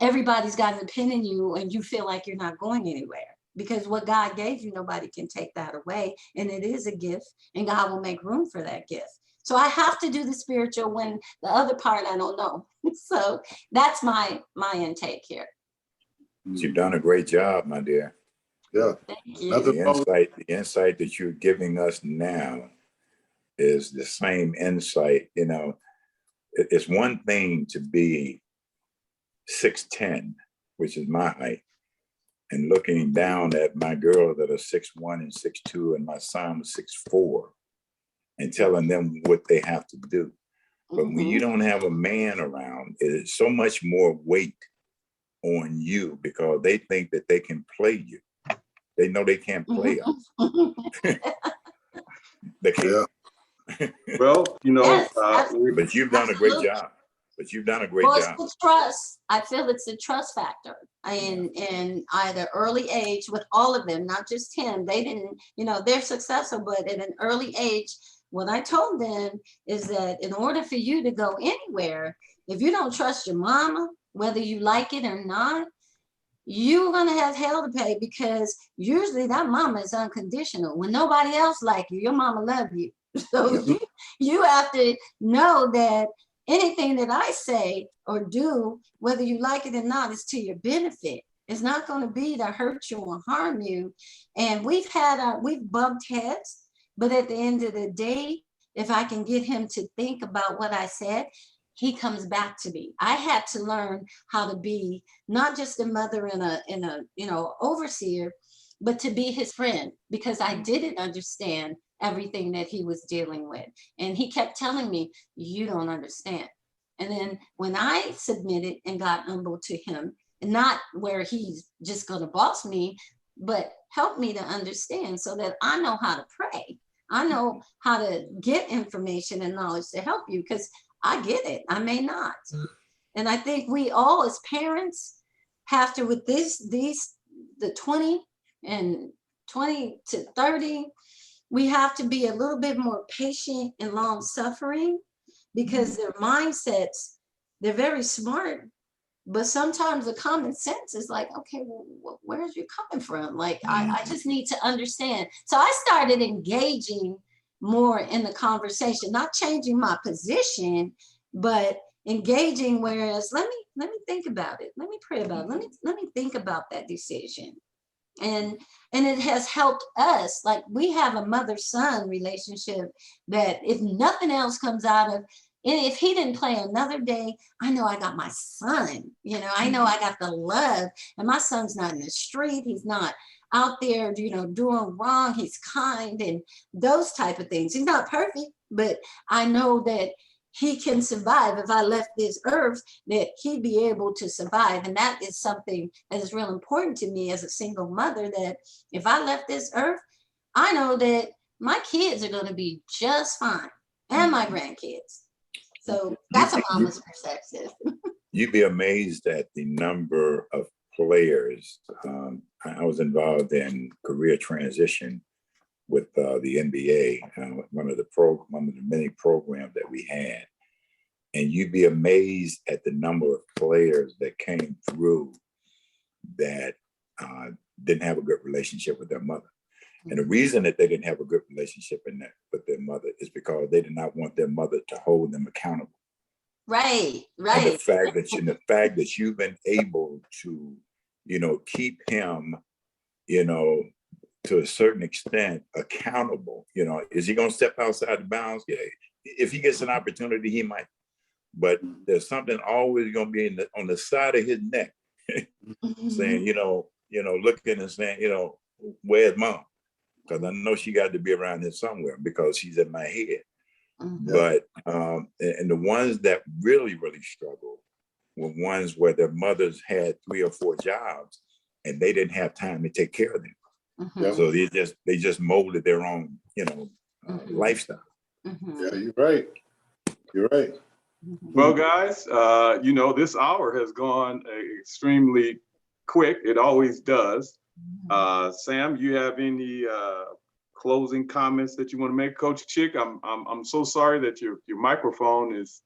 everybody's got an opinion in you and you feel like you're not going anywhere. Because what God gave you, nobody can take that away. And it is a gift, and God will make room for that gift. So I have to do the spiritual when the other part I don't know. So that's my intake here.
You've done a great job, my dear.
Yeah.
Thank you.
The insight that you're giving us now is the same insight. You know, it's one thing to be 6'10", which is my height, and looking down at my girl that are 6'1" and 6'2", and my son was 6'4", and telling them what they have to do. But when you don't have a man around, it's so much more weight on you, because they think that they can play you. They know they can't play us. They can't.
Yeah. Well, you know,
Yes,
but you've done a great job. But you've done a great
well,
job.
it's the trust. I feel it's a trust factor. In at an early age with all of them, not just him. They didn't, you know, they're successful, but at an early age, what I told them is that in order for you to go anywhere, if you don't trust your mama, whether you like it or not, you're gonna have hell to pay, because usually that mama is unconditional. When nobody else like you, your mama love you. So you have to know that anything that I say or do, whether you like it or not, is to your benefit. It's not going to be to hurt you or harm you. And we've bumped heads, but at the end of the day, if I can get him to think about what I said, he comes back to me. I had to learn how to be not just a mother and a overseer, but to be his friend, because I didn't understand everything that he was dealing with. And he kept telling me, you don't understand. And then when I submitted and got humble to him, not where he's just going to boss me, but help me to understand so that I know how to pray. I know how to get information and knowledge to help you, because I get it. I may not. And I think we all as parents have to, with the 20 and 20 to 30, we have to be a little bit more patient and long suffering, because their mindsets, they're very smart, but sometimes the common sense is like, okay, well, where's you coming from? Like, I just need to understand. So I started engaging more in the conversation, not changing my position, but engaging. Whereas, let me think about it. Let me pray about it. Let me think about that decision. And it has helped us. Like, we have a mother-son relationship that if nothing else comes out of, and if he didn't play another day, I know I got my son, you know, I know I got the love, and my son's not in the street. He's not out there, you know, doing wrong. He's kind and those type of things. He's not perfect, but I know that he can survive. If I left this earth, that he'd be able to survive. And that is something that is real important to me as a single mother, that if I left this earth, I know that my kids are going to be just fine, and my grandkids. So that's a mama's perspective.
You'd be amazed at the number of players. I was involved in career transition with the NBA, one of the many programs that we had. And you'd be amazed at the number of players that came through that didn't have a good relationship with their mother. And the reason that they didn't have a good relationship with their mother is because they did not want their mother to hold them accountable.
Right.
And the fact that you've been able to, keep him, to a certain extent accountable. Is he going to step outside the bounds? Yeah. If he gets an opportunity, he might. But there's something always going to be on the side of his neck, saying, looking and saying, where's mom? Because I know she got to be around here somewhere because she's in my head. But and the ones that really, really struggled were ones where their mothers had 3 or 4 jobs and they didn't have time to take care of them. So they just molded their own, lifestyle.
Yeah, you're right. You're right.
Well, guys, this hour has gone extremely quick. It always does. Sam, you have any closing comments that you want to make? Coach Chick, I'm so sorry that your microphone is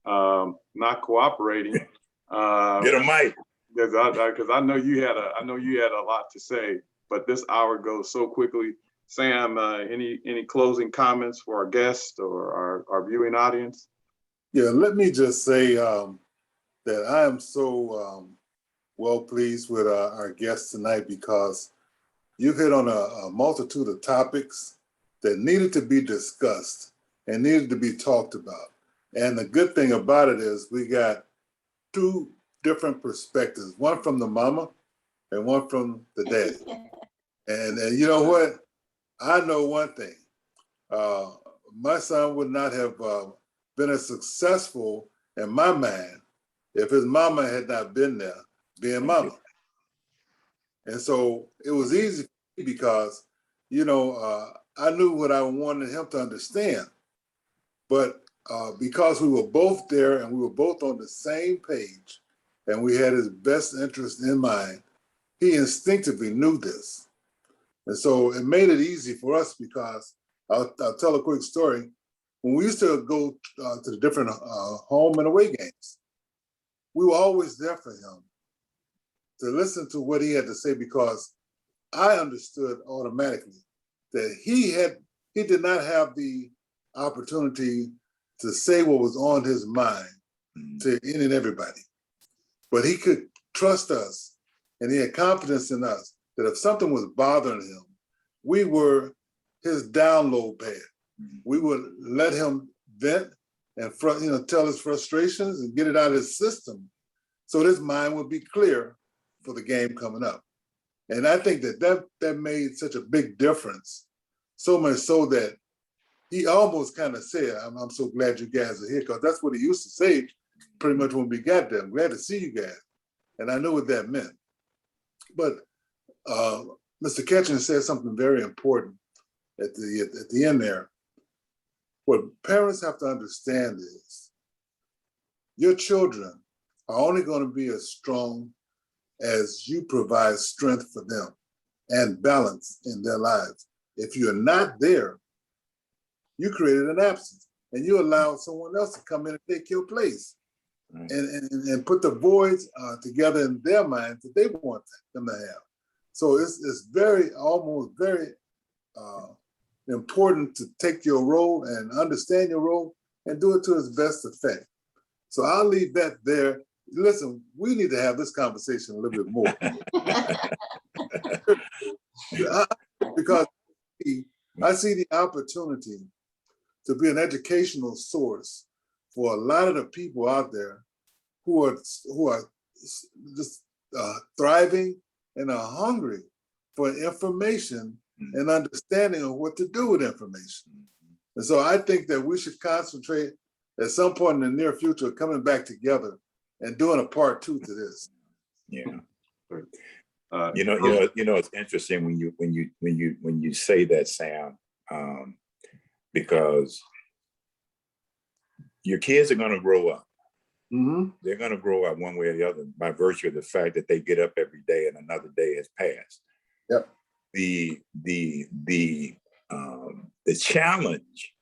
not cooperating.
Get a mic.
Because I know you had a lot to say, but this hour goes so quickly. Sam, any closing comments for our guests or our viewing audience?
Yeah, let me just say that I am so well pleased with our guests tonight, because you've hit on a multitude of topics that needed to be discussed and needed to be talked about. And the good thing about it is we got 2 different perspectives, one from the mama and one from the daddy. And you know what? I know one thing. My son would not have been as successful in my mind if his mama had not been there being mama. And so it was easy for me because, I knew what I wanted him to understand. But because we were both there and we were both on the same page and we had his best interest in mind, he instinctively knew this. And so it made it easy for us, because I'll tell a quick story. When we used to go to the different home and away games, we were always there for him to listen to what he had to say, because I understood automatically that he did not have the opportunity to say what was on his mind to any and everybody. But he could trust us, and he had confidence in us that if something was bothering him, we were his download pad. We would let him vent and tell his frustrations and get it out of his system, so his mind would be clear for the game coming up. And I think that made such a big difference, so much so that he almost kind of said, I'm so glad you guys are here, because that's what he used to say pretty much when we got there. I'm glad to see you guys. And I knew what that meant. But Mr. Catchings said something very important at the end there. What parents have to understand is your children are only going to be as strong as you provide strength for them and balance in their lives. If you're not there, you created an absence, and you allowed someone else to come in and take your place, and put the voids together in their minds that they want them to have. So it's very important to take your role and understand your role and do it to its best effect. So I'll leave that there. Listen, we need to have this conversation a little bit more. Because I see the opportunity to be an educational source for a lot of the people out there who are just thriving and are hungry for information and understanding of what to do with information. And so I think that we should concentrate at some point in the near future coming back together and doing a part 2 to this.
Yeah.
Uh,
It's interesting when you say that, Sam, because your kids are going to grow up.
Mm-hmm.
They're going to grow up one way or the other by virtue of the fact that they get up every day and another day has passed.
Yep.
The challenge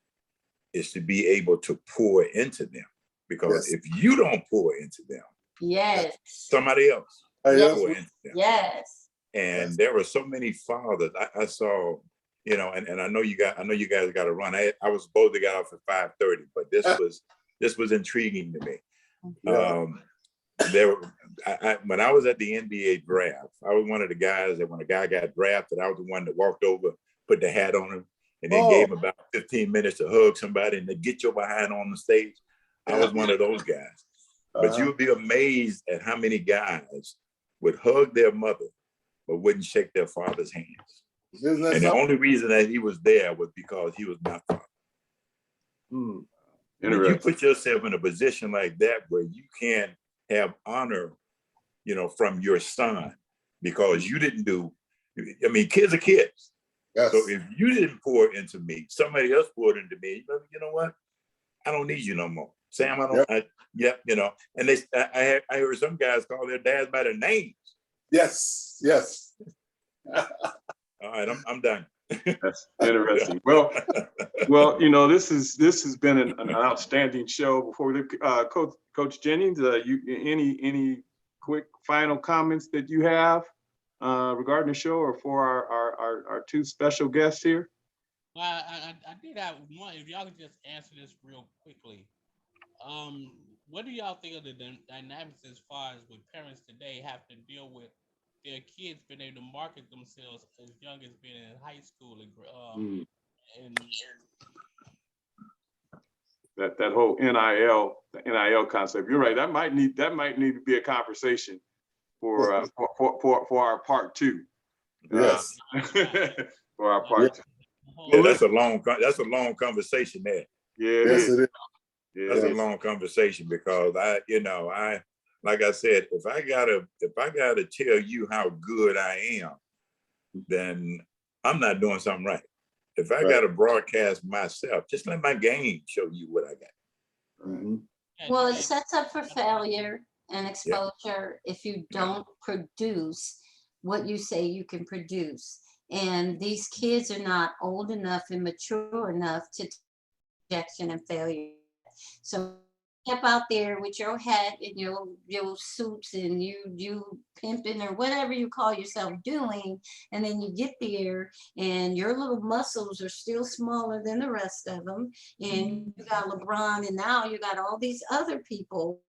is to be able to pour into them, because if you don't pour into them,
Yes.
somebody else
Yes.
pour into them.
Yes.
And there were so many fathers I saw, and I know you guys got to run. I was supposed to get off at 5:30, but this was intriguing to me.
Yeah.
When I was at the NBA draft, I was one of the guys that when a guy got drafted, I was the one that walked over, put the hat on him, and then gave him about 15 minutes to hug somebody and to get your behind on the stage. I was one of those guys. But you'll be amazed at how many guys would hug their mother, but wouldn't shake their father's hands. And the only reason that he was there was because he was my father. When you put yourself in a position like that where you can have honor, from your son, because you didn't do, kids are kids.
Yes.
So if you didn't pour into me, somebody else poured into me, you know what? I don't need you no more. Sam, I don't, and I heard some guys call their dads by their names.
Yes.
All right, I'm done.
That's interesting. Well, this has been an outstanding show. Before we Coach Jennings, any quick final comments that you have regarding the show or for our two special guests here?
Well, I did have one. If y'all could just answer this real quickly. What do y'all think of the dynamics as far as what parents today have to deal with their kids being able to market themselves as young as being in high school and
that whole NIL concept? You're right. That might need to be a conversation for our part 2.
Yes.
For our part 2.
Yeah, that's a long conversation there.
Yeah,
yes, it is.
Yeah,
that's a long conversation, because I like I said, if I gotta tell you how good I am, then I'm not doing something right. If I gotta broadcast myself, just let my game show you what I got.
Mm-hmm.
Well, it sets up for failure and exposure if you don't produce what you say you can produce. And these kids are not old enough and mature enough to take rejection and failure. So step out there with your hat and your suits and you pimping or whatever you call yourself doing, and then you get there and your little muscles are still smaller than the rest of them, and you got LeBron, and now you got all these other people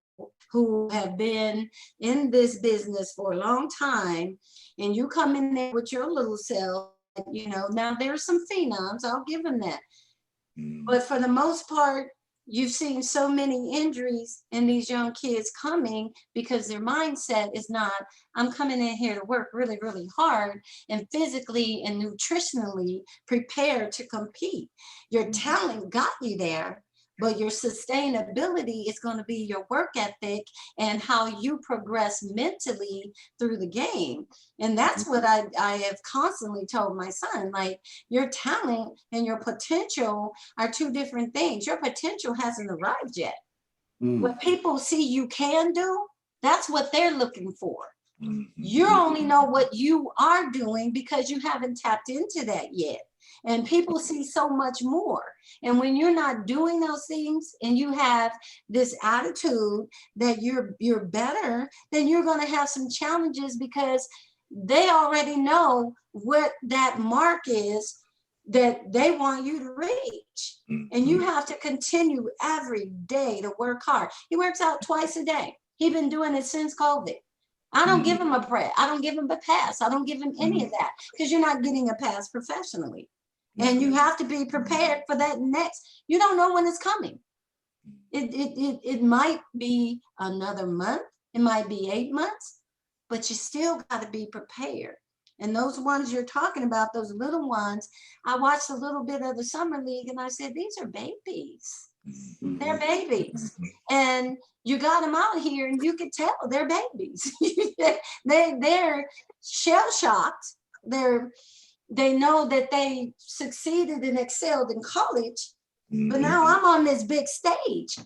who have been in this business for a long time, and you come in there with your little self. Now there's some phenoms, I'll give them that, but for the most part, you've seen so many injuries in these young kids coming because their mindset is not, I'm coming in here to work really, really hard and physically and nutritionally prepared to compete. Your talent got you there, but your sustainability is going to be your work ethic and how you progress mentally through the game. And that's what I have constantly told my son, like, your talent and your potential are two different things. Your potential hasn't arrived yet. What people see you can do, that's what they're looking for. You only know what you are doing because you haven't tapped into that yet. And people see so much more. And when you're not doing those things and you have this attitude that you're better, then you're going to have some challenges because they already know what that mark is that they want you to reach. And you have to continue every day to work hard. He works out twice a day. He's been doing it since COVID. I don't give him a break. I don't give him a pass. I don't give him any of that because you're not getting a pass professionally. And you have to be prepared for that next. You don't know when it's coming. It might be another month. It might be 8 months, but you still got to be prepared. And those ones you're talking about, those little ones, I watched a little bit of the summer league and I said, these are babies. They're babies. And you got them out here and you can tell they're babies. They're shell shocked. They know that they succeeded and excelled in college, but now I'm on this big stage.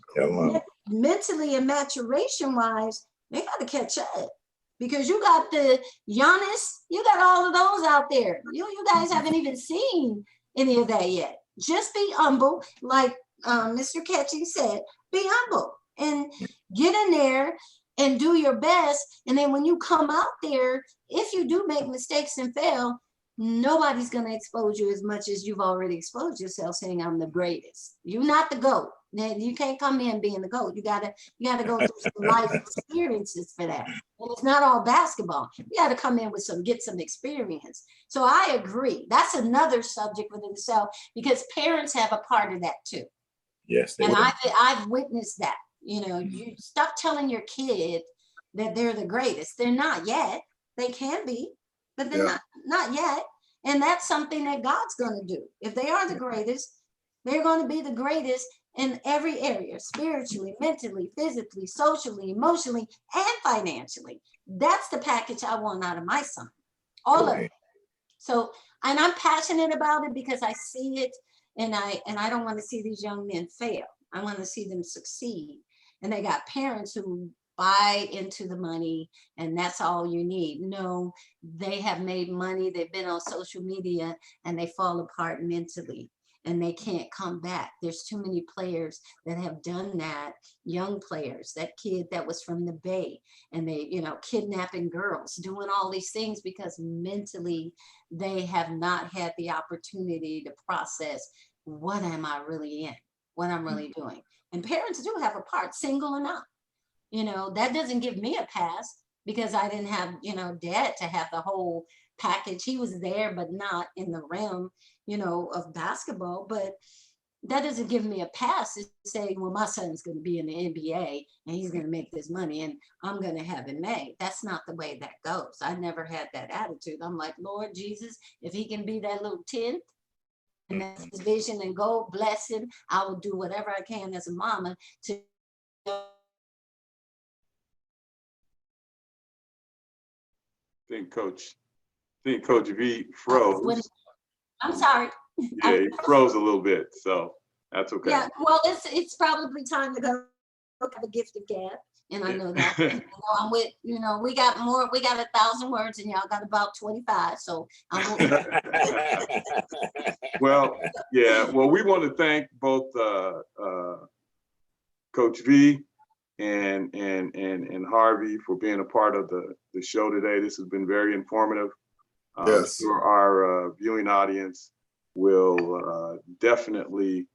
Mentally and maturation wise, they got to catch up because you got the Giannis, you got all of those out there. You guys haven't even seen any of that yet. Just be humble, like Mr. Catchings said, be humble and get in there and do your best. And then when you come out there, if you do make mistakes and fail, nobody's going to expose you as much as you've already exposed yourself saying I'm the greatest. You're not the GOAT. You can't come in being the GOAT. You gotta go through some life experiences for that. And it's not all basketball. You gotta come in with get some experience. So I agree. That's another subject within itself because parents have a part of that too.
Yes.
And I've witnessed that. You know, you stop telling your kid that they're the greatest. They're not yet. They can be, but they're not yet. And that's something that God's going to do. If they are the greatest, they're going to be the greatest in every area, spiritually, mentally, physically, socially, emotionally, and financially. That's the package I want out of my son. All of it. So, and I'm passionate about it because I see it, and I don't want to see these young men fail. I want to see them succeed. And they got parents who buy into the money and that's all you need. No, they have made money. They've been on social media and they fall apart mentally and they can't come back. There's too many players that have done that, young players, that kid that was from the Bay and they, you know, kidnapping girls, doing all these things because mentally they have not had the opportunity to process what am I really in, what I'm really doing. And parents do have a part, single or not. You know, that doesn't give me a pass because I didn't have, you know, dad to have the whole package. He was there, but not in the realm, you know, of basketball. But that doesn't give me a pass to say, well, my son's going to be in the NBA and he's going to make this money and I'm going to have it made. That's not the way that goes. I never had that attitude. I'm like, Lord Jesus, if he can be that little 10th, and that's his vision and goal, bless him. I will do whatever I can as a mama to.
I think Coach V froze.
I'm sorry.
Yeah, he froze a little bit, so that's okay.
Yeah, well, it's probably time to go have a gift of gab, and I know that. You know, I'm with, you know, we got 1,000 words, and y'all got about 25, so I'm.
Well, yeah. Well, we want to thank both Coach V and Harvey for being a part of the show today. This has been very informative.
Yes.
For our viewing audience will definitely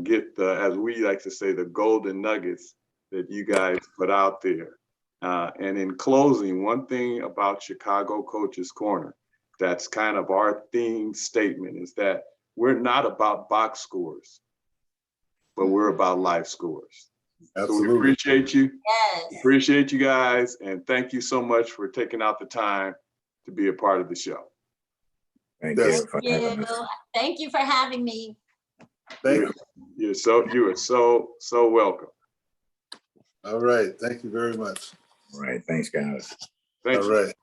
get the, as we like to say, the golden nuggets that you guys put out there. And in closing, one thing about Chicago Coaches Corner, that's kind of our theme statement, is that we're not about box scores, but we're about life scores.
Absolutely.
So we appreciate you.
Yes.
Appreciate you guys. And thank you so much for taking out the time to be a part of the show.
Thank
Yes.
you.
Thank you for having me.
Thank you.
You are so welcome.
All right. Thank you very much.
All right. Thanks, guys.
Thank
All
you.
right.